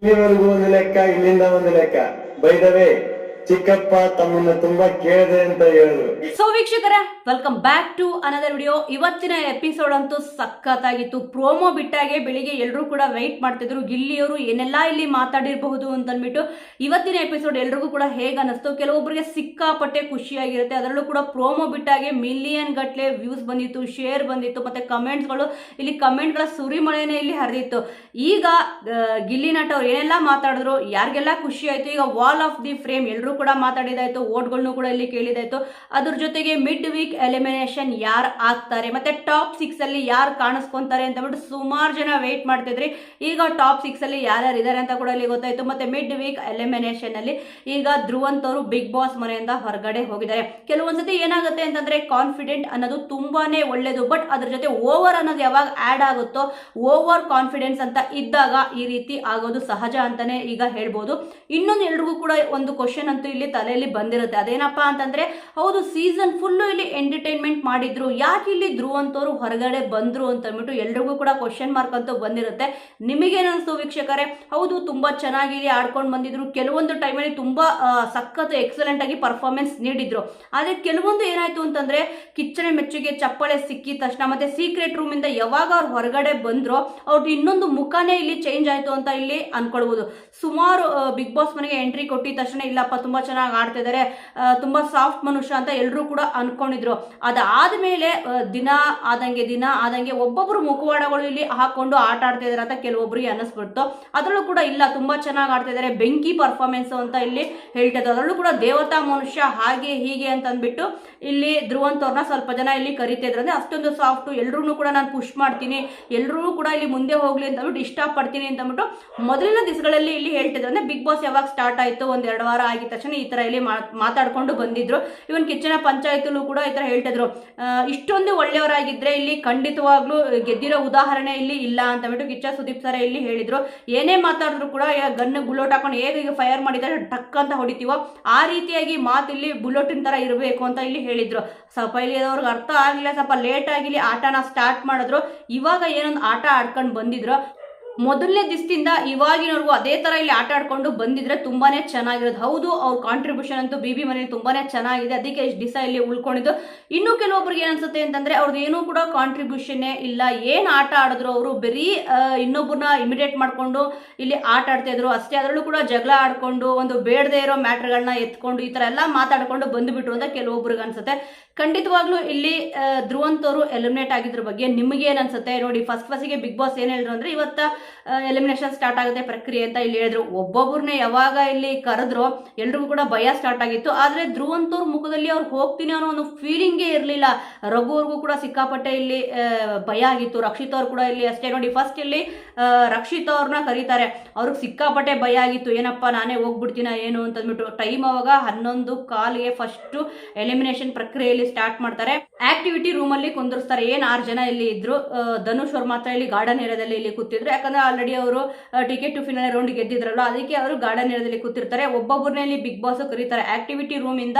ಇಲ್ಲಿವರೆಗೂ ಒಂದು ಲೆಕ್ಕ, ಇಲ್ಲಿಂದ ಒಂದು ಲೆಕ್ಕ. ಬೈ ದ ವೇ, ಚಿಕ್ಕಪ್ಪ ತಮ್ಮನ್ನ ತುಂಬಾ ಕೇಳಿದೆ ಅಂತ ಹೇಳಿದ್ರು. ಸೊ ವೀಕ್ಷಕರೇ, welcome back to another video. ಇವತ್ತಿನ ಎಪಿಸೋಡ್ ಅಂತೂ ಸಖತ್ತಾಗಿತ್ತು. ಪ್ರೋಮೋ ಬಿಟ್ಟಾಗೆ ಬೆಳಿಗ್ಗೆ ಎಲ್ಲರೂ ಕೂಡ ವೆಯ್ಟ್ ಮಾಡ್ತಿದ್ರು ಗಿಲ್ಲಿಯವರು ಏನೆಲ್ಲ ಇಲ್ಲಿ ಮಾತಾಡಿರಬಹುದು ಅಂತಂದ್ಬಿಟ್ಟು. ಇವತ್ತಿನ ಎಪಿಸೋಡ್ ಎಲ್ರಿಗೂ ಕೂಡ ಹೇಗೆ ಅನ್ನಿಸ್ತು, ಕೆಲವೊಬ್ಬರಿಗೆ ಸಿಕ್ಕಾಪಟ್ಟೆ ಖುಷಿಯಾಗಿರುತ್ತೆ. ಅದರಲ್ಲೂ ಕೂಡ ಪ್ರೋಮೋ ಬಿಟ್ಟಾಗೆ ಮಿಲಿಯನ್ ಗಟ್ಟಲೆ ವ್ಯೂಸ್ ಬಂದಿತ್ತು, ಶೇರ್ ಬಂದಿತ್ತು, ಮತ್ತೆ ಕಮೆಂಟ್ಸ್ಗಳು, ಇಲ್ಲಿ ಕಮೆಂಟ್ಗಳ ಸುರಿಮಳೆನೇ ಇಲ್ಲಿ ಹರಿದಿತ್ತು. ಈಗ ಗಿಲ್ಲಿ ನಟ ಅವ್ರು ಏನೆಲ್ಲ ಮಾತಾಡಿದ್ರು, ಯಾರಿಗೆಲ್ಲ ಖುಷಿ ಆಯ್ತು. ಈಗ ವಾಲ್ ಆಫ್ ದಿ ಫ್ರೇಮ್ ಎಲ್ಲರೂ ಕೂಡ ಮಾತಾಡಿದಾಯ್ತು, ಓಟ್ಗಳನ್ನು ಕೂಡ ಇಲ್ಲಿ ಕೇಳಿದಾಯ್ತು. ಅದ್ರ ಜೊತೆಗೆ ಮಿಡ್ ವೀಕ್ ಎಲಿಮಿನೇಷನ್ ಯಾರು ಆಗ್ತಾರೆ, ಮತ್ತೆ ಟಾಪ್ 6 ಅಲ್ಲಿ ಯಾರು ಕಾಣಿಸ್ಕೊಂತಾರೆ ಅಂತ ಬಿಟ್ಟು ಸುಮಾರು ಜನ ವೇಟ್ ಮಾಡ್ತಿದ್ರಿ. ಈಗ ಟಾಪ್ 6 ಅಲ್ಲಿ ಯಾರ್ಯಾರು ಇದಾರೆ ಅಂತ ಕೂಡ ಇಲ್ಲಿ ಗೊತ್ತಾಯ್ತು. ಮತ್ತೆ ಮಿಡ್ ವೀಕ್ ಎಲಿಮಿನೇಷನ್ ಅಲ್ಲಿ ಈಗ ಧ್ರುವಂತ್ ಅವರು ಬಿಗ್ ಬಾಸ್ ಮನೆಯಿಂದ ಹೊರಗಡೆ ಹೋಗಿದ್ದಾರೆ. ಕೆಲವೊಂದ್ಸತಿ ಏನಾಗುತ್ತೆ ಅಂತಂದ್ರೆ ಕಾನ್ಫಿಡೆಂಟ್ ಅನ್ನೋದು ತುಂಬಾನೇ ಒಳ್ಳೇದು, ಬಟ್ ಅದ್ರ ಜೊತೆ ಓವರ್ ಅನ್ನೋದು ಯಾವಾಗ ಆಡ್ ಆಗುತ್ತೋ, ಓವರ್ ಕಾನ್ಫಿಡೆನ್ಸ್ ಅಂತ ಇದ್ದಾಗ ಈ ರೀತಿ ಆಗೋದು ಸಹಜ ಅಂತಾನೆ ಈಗ ಹೇಳ್ಬೋದು. ಇನ್ನೊಂದು ಎಲ್ರಿಗೂ ಕೂಡ ಒಂದು ಕ್ವಶನ್ ಅಂತೂ ಇಲ್ಲಿ ತಲೆಯಲ್ಲಿ ಬಂದಿರುತ್ತೆ. ಅದೇನಪ್ಪಾ ಅಂತಂದ್ರೆ, ಹೌದು ಸೀಸನ್ ಫುಲ್ಲು ಇಲ್ಲಿ ಎಂಟರ್ಟೈನ್ಮೆಂಟ್ ಮಾಡಿದ್ರು, ಯಾಕೆ ಇಲ್ಲಿ ಧ್ರುವಂತ್ ಅವರು ಹೊರಗಡೆ ಬಂದ್ರು ಅಂತ ಅಂದ್ಬಿಟ್ಟು ಎಲ್ರಿಗೂ ಕೂಡ ಕ್ವಶನ್ ಮಾರ್ಕ್ ಅಂತೂ ಬಂದಿರುತ್ತೆ. ನಿಮಗೇನಿಸ್ತು ವೀಕ್ಷಕರೇ? ಹೌದು, ತುಂಬಾ ಚೆನ್ನಾಗಿ ಇಲ್ಲಿ ಆಡ್ಕೊಂಡು ಬಂದಿದ್ರು. ಕೆಲವೊಂದು ಟೈಮಲ್ಲಿ ತುಂಬಾ ಸಖತ್ ಎಕ್ಸಲೆಂಟ್ ಆಗಿ ಪರ್ಫಾರ್ಮೆನ್ಸ್ ನೀಡಿದ್ರು. ಆದ್ರೆ ಕೆಲವೊಂದು ಏನಾಯ್ತು ಅಂತಂದ್ರೆ, ಕಿಚ್ಚನೆ ಮೆಚ್ಚುಗೆ ಚಪ್ಪಳೆ ಸಿಕ್ಕಿದ ತಕ್ಷಣ ಮತ್ತೆ ಸೀಕ್ರೆಟ್ ರೂಮ್ ಇಂದ ಯಾವಾಗ ಅವ್ರು ಹೊರಗಡೆ ಬಂದ್ರು, ಅವ್ರದ್ದು ಇನ್ನೊಂದು ಮುಖನೇ ಇಲ್ಲಿ ಚೇಂಜ್ ಆಯ್ತು ಅಂತ ಇಲ್ಲಿ ಅನ್ಕೊಳ್ಬಹುದು. ಸುಮಾರು ಬಿಗ್ ಬಾಸ್ ಮನೆಗೆ ಎಂಟ್ರಿ ಕೊಟ್ಟಿದ ತಕ್ಷಣ ಇಲ್ಲಪ್ಪ ತುಂಬಾ ಚೆನ್ನಾಗಿ ಆಡ್ತಿದ್ದಾರೆ, ತುಂಬಾ ಸಾಫ್ಟ್ ಮನುಷ್ಯ ಅಂತ ಎಲ್ಲರೂ ಕೂಡ ಅನ್ಕೊಂಡಿದ್ರು. ಅದಾದ್ಮೇಲೆ ದಿನ ಆದಂಗೆ ಒಬ್ಬೊಬ್ರು ಮುಖವಾಡಗಳು ಇಲ್ಲಿ ಹಾಕೊಂಡು ಆಟ ಆಡ್ತಿದಾರೆ ಅಂತ ಕೆಲವೊಬ್ಬರಿಗೆ ಅನಿಸ್ಬಿಡ್ತು. ಅದರಲ್ಲೂ ಕೂಡ ಇಲ್ಲ, ತುಂಬಾ ಚೆನ್ನಾಗಿ ಆಡ್ತಿದ್ದಾರೆ, ಬೆಂಕಿ ಪರ್ಫಾರ್ಮೆನ್ಸ್ ಅಂತ ಇಲ್ಲಿ ಹೇಳ್ತಿದ್ರು. ಅದರಲ್ಲೂ ಕೂಡ ದೇವತಾ ಮನುಷ್ಯ ಹಾಗೆ ಹೀಗೆ ಅಂತ ಅಂದ್ಬಿಟ್ಟು ಇಲ್ಲಿ ಧ್ರುವಂತ್ ಅವ್ರನ್ನ ಸ್ವಲ್ಪ ಜನ ಇಲ್ಲಿ ಕರಿತಿದ್ರು. ಅಂದ್ರೆ ಅಷ್ಟೊಂದು ಸಾಫ್ಟ್, ಎಲ್ರೂ ಕೂಡ ನಾನು ಪುಷ್ ಮಾಡ್ತೀನಿ, ಎಲ್ಲರೂ ಕೂಡ ಇಲ್ಲಿ ಮುಂದೆ ಹೋಗ್ಲಿ ಅಂತ ಅಂದ್ಬಿಟ್ಟು ಇಷ್ಟಪಡ್ತೀನಿ ಅಂತ ಅಂದ್ಬಿಟ್ಟು ಮೊದಲಿನ ದಿವಸಗಳಲ್ಲಿ ಇಲ್ಲಿ ಹೇಳ್ತಿದ್ರು. ಅಂದ್ರೆ ಬಿಗ್ ಬಾಸ್ ಯಾವಾಗ ಸ್ಟಾರ್ಟ್ ಆಯ್ತು, ಒಂದ್ 2 ವಾರ ಆಗಿದ ತಕ್ಷಣ ಈ ತರ ಇಲ್ಲಿ ಮಾತಾಡ್ಕೊಂಡು ಬಂದಿದ್ರು. ಇವನ್ ಕಿಚ್ಚನ ಪಂಚಾಯತಲ್ಲೂ ಕೂಡ ಈ ತರ ಹೇಳ್ತಿದ್ರು, ಇಷ್ಟೊಂದು ಒಳ್ಳೆಯವರಾಗಿದ್ರೆ ಇಲ್ಲಿ ಖಂಡಿತವಾಗ್ಲೂ ಗೆದ್ದಿರೋ ಉದಾಹರಣೆ ಇಲ್ಲಿ ಇಲ್ಲ ಅಂತ ಬಿಟ್ಟು ಕಿಚ್ಚ ಸುದೀಪ್ ಸರ ಇಲ್ಲಿ ಹೇಳಿದ್ರು. ಏನೇ ಮಾತಾಡಿದ್ರು ಕೂಡ ಗನ್ ಬುಲೆಟ್ ಹಾಕೊಂಡು ಹೇಗೆ ಫೈರ್ ಮಾಡಿದ್ರೆ ಟಕ್ ಅಂತ ಹೊಡಿತೀವೋ ಆ ರೀತಿಯಾಗಿ ಮಾತು ಇಲ್ಲಿ ಬುಲೆಟಿನ್ ತರ ಇರಬೇಕು ಅಂತ ಇಲ್ಲಿ ಹೇಳಿದ್ರು. ಸ್ವಲ್ಪ ಇಲ್ಲಿ ಅವ್ರಿಗೆ ಅರ್ಥ ಆಗ್ಲಿಲ್ಲ, ಸ್ವಲ್ಪ ಲೇಟ್ ಆಗಿ ಇಲ್ಲಿ ಆಟನ ಸ್ಟಾರ್ಟ್ ಮಾಡಿದ್ರು. ಇವಾಗ ಏನೊಂದು ಆಟ ಆಡ್ಕೊಂಡು ಬಂದಿದ್ರು, ಮೊದಲನೇ ದಿವಸದಿಂದ ಇವಾಗಿನವರೆಗೂ ಅದೇ ತರ ಇಲ್ಲಿ ಆಟ ಆಡ್ಕೊಂಡು ಬಂದಿದ್ರೆ ತುಂಬಾನೇ ಚೆನ್ನಾಗಿರೋದು. ಹೌದು, ಅವ್ರ ಕಾಂಟ್ರಿಬ್ಯೂಷನ್ ಅಂತೂ ಬಿಬಿ ಮನೇಲಿ ತುಂಬಾನೇ ಚೆನ್ನಾಗಿದೆ, ಅದಕ್ಕೆ ಇಷ್ಟು ದಿವಸ ಇಲ್ಲಿ ಉಳ್ಕೊಂಡಿದ್ದು. ಇನ್ನು ಕೆಲವೊಬ್ರಿಗೆ ಏನ್ಸುತ್ತೆ ಅಂತಂದ್ರೆ, ಅವ್ರದ್ದು ಏನೂ ಕೂಡ ಕಾಂಟ್ರಿಬ್ಯೂಷನ್ ಇಲ್ಲ, ಏನ್ ಆಟ ಆಡಿದ್ರು ಅವರು ಬರೀ ಇನ್ನೊಬ್ಬರನ್ನ ಇಮಿಡಿಯೇಟ್ ಮಾಡ್ಕೊಂಡು ಇಲ್ಲಿ ಆಟ ಆಡ್ತಾ ಇದ್ರು ಅಷ್ಟೇ. ಅದರಲ್ಲೂ ಕೂಡ ಜಗಳ ಆಡ್ಕೊಂಡು ಒಂದು ಬೇಡದೇ ಇರೋ ಮ್ಯಾಟರ್ಗಳನ್ನ ಎತ್ಕೊಂಡು ಈ ತರ ಎಲ್ಲ ಮಾತಾಡ್ಕೊಂಡು ಬಂದುಬಿಟ್ರು ಅಂತ ಕೆಲವೊಬ್ರಿಗೆ ಅನ್ಸುತ್ತೆ. ಖಂಡಿತವಾಗ್ಲೂ ಇಲ್ಲಿ ಧ್ರುವಂತ್ ಅವರು ಎಲಿಮಿನೇಟ್ ಆಗಿದ್ರ ಬಗ್ಗೆ ನಿಮಗೆ ಏನ್ ಅನ್ಸುತ್ತೆ ನೋಡಿ. ಫಸ್ಟ್ಗೆ ಬಿಗ್ ಬಾಸ್ ಏನ್ ಹೇಳಿದ್ರು ಅಂದ್ರೆ, ಇವತ್ತ ಎಲಿಮಿನೇಷನ್ ಸ್ಟಾರ್ಟ್ ಆಗುತ್ತೆ ಪ್ರಕ್ರಿಯೆ ಅಂತ ಇಲ್ಲಿ ಹೇಳಿದ್ರು. ಒಬ್ಬೊಬ್ಬರನ್ನೇ ಯಾವಾಗ ಇಲ್ಲಿ ಕರೆದ್ರು ಎಲ್ರಿಗೂ ಕೂಡ ಭಯ ಸ್ಟಾರ್ಟ್ ಆಗಿತ್ತು. ಆದ್ರೆ ಧ್ರುವಂತ್ ಅವ್ರ ಮುಖದಲ್ಲಿ ಅವ್ರು ಹೋಗ್ತೀನಿ ಅನ್ನೋ ಒಂದು ಫೀಲಿಂಗೇ ಇರಲಿಲ್ಲ. ರಘು ಅವ್ರಿಗೂ ಕೂಡ ಸಿಕ್ಕಾಪಟ್ಟೆ ಇಲ್ಲಿ ಭಯ ಆಗಿತ್ತು. ರಕ್ಷಿತ್ ಅವ್ರು ಕೂಡ ಇಲ್ಲಿ ಅಷ್ಟೇ ನೋಡಿ. ಫಸ್ಟ್ ಇಲ್ಲಿ ರಕ್ಷಿತ್ ಅವ್ರನ್ನ ಕರೀತಾರೆ, ಅವ್ರಿಗೆ ಸಿಕ್ಕಾಪಟ್ಟೆ ಭಯ ಆಗಿತ್ತು, ಏನಪ್ಪ ನಾನೇ ಹೋಗ್ಬಿಡ್ತೀನ ಏನು ಅಂತಂದ್ಬಿಟ್ಟು. ಟೈಮ್ ಅವಾಗ 11:15 ಫಸ್ಟ್ ಎಲಿಮಿನೇಷನ್ ಪ್ರಕ್ರಿಯೆಯಲ್ಲಿ ಸ್ಟಾರ್ಟ್ ಮಾಡ್ತಾರೆ. ಆಕ್ಟಿವಿಟಿ ರೂಮ್ ಅಲ್ಲಿ ಕುಂದಿರ್ಸ್ತಾರೆ. 6 ಜನ ಇಲ್ಲಿ ಇದ್ರು. ಧನುಷ್ ಅವ್ರು ಮಾತ್ರ ಇಲ್ಲಿ ಗಾರ್ಡನ್ ಏರಿಯಾದಲ್ಲಿ ಇಲ್ಲಿ ಕೂತಿದ್ರು. ಯಾಕಂದ್ರೆ ಆಲ್ರೆಡಿ ಅವರು ಟಿಕೆಟ್ ಟು ಫಿನಾಲೆ ರೌಂಡ್ ಗೆದ್ದಿದ್ರಲ್ಲ, ಅದಕ್ಕೆ ಅವರು ಗಾರ್ಡನ್ ಏರಿಯಾದಲ್ಲಿ ಕೂತಿರ್ತಾರೆ. ಒಬ್ಬೊಬ್ಬರನ್ನ ಇಲ್ಲಿ ಬಿಗ್ ಬಾಸ್ ಕರೀತಾರೆ. ಆಕ್ಟಿವಿಟಿ ರೂಮ್ ಇಂದ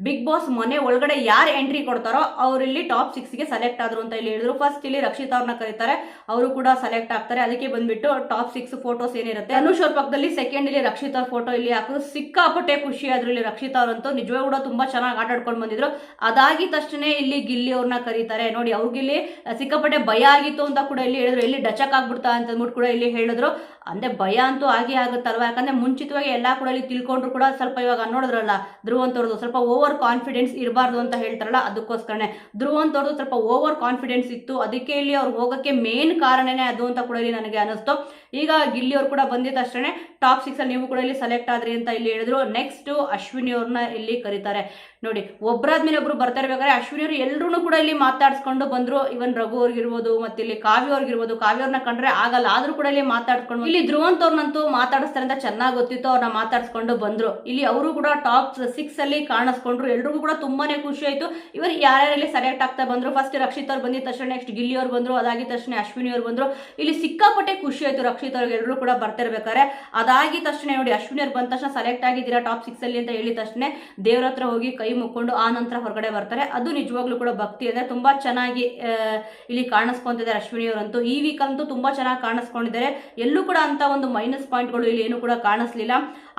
ಬಿಗ್ ಬಾಸ್ ಮನೆ ಒಳಗಡೆ ಯಾರು ಎಂಟ್ರಿ ಕೊಡ್ತಾರೋ ಅವ್ರು ಇಲ್ಲಿ ಟಾಪ್ 6 ಗೆ ಸೆಲೆಕ್ಟ್ ಆದ್ರು ಅಂತ ಇಲ್ಲಿ ಹೇಳಿದ್ರು. ಫಸ್ಟ್ ಇಲ್ಲಿ ರಕ್ಷಿತ್ ಅವ್ರನ್ನ ಕರೀತಾರೆ, ಅವರು ಕೂಡ ಸೆಲೆಕ್ಟ್ ಆಗ್ತಾರೆ. ಅದಕ್ಕೆ ಬಂದ್ಬಿಟ್ಟು ಟಾಪ್ 6 ಫೋಟೋಸ್ ಏನಿರುತ್ತೆ, ಧನುಷ್ ಅವ್ರ ಪಕ್ಕದಲ್ಲಿ ಸೆಕೆಂಡ್ ಇಲ್ಲಿ ರಕ್ಷಿತ್ ಅವ್ರ ಫೋಟೋ ಇಲ್ಲಿ ಹಾಕಿದ್ರು. ಸಿಕ್ಕಾಪಟ್ಟೆ ಖುಷಿ ಆದ್ರು ಇಲ್ಲಿ ರಕ್ಷಿತ್ ಅವ್ರಂತೂ. ನಿಜವೇ ಕೂಡ ತುಂಬಾ ಚೆನ್ನಾಗಿ ಆಟ ಆಡ್ಕೊಂಡು ಬಂದಿದ್ರು. ಅದಾಗಿದ ತಕ್ಷಣ ಇಲ್ಲಿ ಗಿಲ್ಲಿ ಅವ್ರನ್ನ ಕರೀತಾರೆ ನೋಡಿ. ಅವ್ರಿಗಿಲ್ಲಿ ಸಿಕ್ಕಾಪಟ್ಟೆ ಭಯ ಆಗಿತ್ತು ಅಂತ ಕೂಡ ಇಲ್ಲಿ ಹೇಳಿದ್ರು. ಎಲ್ಲಿ ಡಚಕ್ ಆಗ್ಬಿಡ್ತಾ ಅಂತ ಅಂದ್ಬಿಟ್ಟು ಕೂಡ ಇಲ್ಲಿ ಹೇಳಿದ್ರು. ಅಂದ್ರೆ ಭಯ ಅಂತೂ ಆಗೇ ಆಗುತ್ತಲ್ವಾ, ಯಾಕಂದ್ರೆ ಮುಂಚಿತವಾಗಿ ಎಲ್ಲಾ ಕೂಡ ಇಲ್ಲಿ ತಿಳ್ಕೊಂಡ್ರು ಕೂಡ ಸ್ವಲ್ಪ ಇವಾಗ ನೋಡಿದ್ರಲ್ಲ ಧ್ರುವಂತ್ ಅವ್ರದ್ದು ಸ್ವಲ್ಪ ಓವರ್ ಕಾನ್ಫಿಡೆನ್ಸ್ ಇರಬಾರ್ದು ಅಂತ ಹೇಳ್ತಾರಲ್ಲ, ಅದಕ್ಕೋಸ್ಕರನೇ ಧ್ರುವಂತ್ ಅವ್ರದ್ದು ಸ್ವಲ್ಪ ಓವರ್ ಕಾನ್ಫಿಡೆನ್ಸ್ ಇತ್ತು. ಅದಕ್ಕೆ ಇಲ್ಲಿ ಅವ್ರು ಹೋಗಕ್ಕೆ ಮೇನ್ ಕಾರಣನೇ ಅದು ಅಂತ ಕೂಡ ಇಲ್ಲಿ ನನಗೆ ಅನಿಸ್ತು. ಈಗ ಗಿಲ್ಲಿ ಅವ್ರು ಕೂಡ ಬಂದಿದ್ದ ತಕ್ಷಣ ಟಾಪ್ 6 ಅಲ್ಲಿ ನೀವು ಕೂಡ ಇಲ್ಲಿ ಸೆಲೆಕ್ಟ್ ಆದ್ರಿ ಅಂತ ಇಲ್ಲಿ ಹೇಳಿದ್ರು. ನೆಕ್ಸ್ಟ್ ಅಶ್ವಿನಿ ಅವ್ರನ್ನ ಇಲ್ಲಿ ಕರೀತಾರೆ ನೋಡಿ. ಒಬ್ಬರಾದ್ಮೇಲೆ ಒಬ್ರು ಬರ್ತಾ ಇರ್ಬೇಕಾದ್ರೆ ಅಶ್ವಿನಿ ಅವರು ಎಲ್ಲರೂ ಕೂಡ ಇಲ್ಲಿ ಮಾತಾಡ್ಸ್ಕೊಂಡು ಬಂದ್ರು. ಇವನ್ ರಘು ಅವ್ರಿಗಿರ್ಬೋದು, ಮತ್ತೆ ಇಲ್ಲಿ ಕಾವ್ಯ ಅವ್ರಿಗಿರ್ಬೋದು. ಕಾವ್ಯ ಅವ್ರನ್ನ ಕಂಡ್ರೆ ಆಗಲ್ಲ, ಆದ್ರೂ ಕೂಡ ಇಲ್ಲಿ ಮಾತಾಡ್ಸ್ಕೊಂಡು ಇಲ್ಲಿ ಧ್ರುವಂತ್ ಅವ್ರನ್ನಂತೂ ಮಾತಾಡಿಸ್ತಾರೆ ಅಂತ ಚೆನ್ನಾಗಿ ಗೊತ್ತಿತ್ತು. ಅವ್ರನ್ನ ಮಾತಾಡ್ಸ್ಕೊಂಡು ಬಂದ್ರು. ಇಲ್ಲಿ ಅವರು ಕೂಡ ಟಾಪ್ 6 ಅಲ್ಲಿ ಕಾಣಿಸ್ಕೊಂಡ್ರು. ಎಲ್ರಿಗೂ ಕೂಡ ತುಂಬಾನೇ ಖುಷಿ ಆಯ್ತು. ಇವರು ಯಾರ್ಯಾರಲ್ಲಿ ಸೆಲೆಕ್ಟ್ ಆಗ್ತಾ ಬಂದ್ರು. ಫಸ್ಟ್ ರಕ್ಷಿತ್ ಅವ್ರು ಬಂದಿದ ತಕ್ಷಣ ನೆಕ್ಸ್ಟ್ ಗಿಲ್ಲಿ ಅವ್ರು ಬಂದ್ರು. ಅದಾಗಿದ ತಕ್ಷಣ ಅಶ್ವಿನಿ ಅವ್ರು ಬಂದ್ರು. ಇಲ್ಲಿ ಸಿಕ್ಕಾಪಟ್ಟೆ ಖುಷಿ ಆಯ್ತು ರಕ್ಷಿತ್ ಅವ್ರಿಗೆ. ಎಲ್ಲರೂ ಕೂಡ ಬರ್ತಿರ್ಬೇಕಾರೆ ಅದಾಗಿದ ತಕ್ಷಣ ನೋಡಿ, ಅಶ್ವಿನಿ ಅವ್ರು ಬಂದ ತಕ್ಷಣ ಸೆಲೆಕ್ಟ್ ಆಗಿದ್ದೀರಾ ಟಾಪ್ 6 ಅಲ್ಲಿ ಅಂತ ಹೇಳಿದ ತಕ್ಷಣ ದೇವ್ರ ಹತ್ರ ಹೋಗಿ ಕೈ ಮುಕ್ಕೊಂಡು ಆ ನಂತರ ಹೊರಗಡೆ ಬರ್ತಾರೆ. ಅದು ನಿಜವಾಗ್ಲೂ ಕೂಡ ಭಕ್ತಿ ಅಂದರೆ ತುಂಬ ಚೆನ್ನಾಗಿ ಇಲ್ಲಿ ಕಾಣಿಸ್ಕೊಂತಿದ್ದಾರೆ ಅಶ್ವಿನಿ ಅವರಂತೂ. ಈ ವೀಕ್ ಅಂತೂ ತುಂಬ ಚೆನ್ನಾಗಿ ಕಾಣಿಸ್ಕೊಂಡಿದ್ದಾರೆ. ಎಲ್ಲೂ ಕೂಡ ಅಂತ ಒಂದು ಮೈನಸ್ ಪಾಯಿಂಟ್ಗಳು ಇಲ್ಲಿ ಏನು ಕೂಡ ಕಾಣಿಸ್ಲಿಲ್ಲ.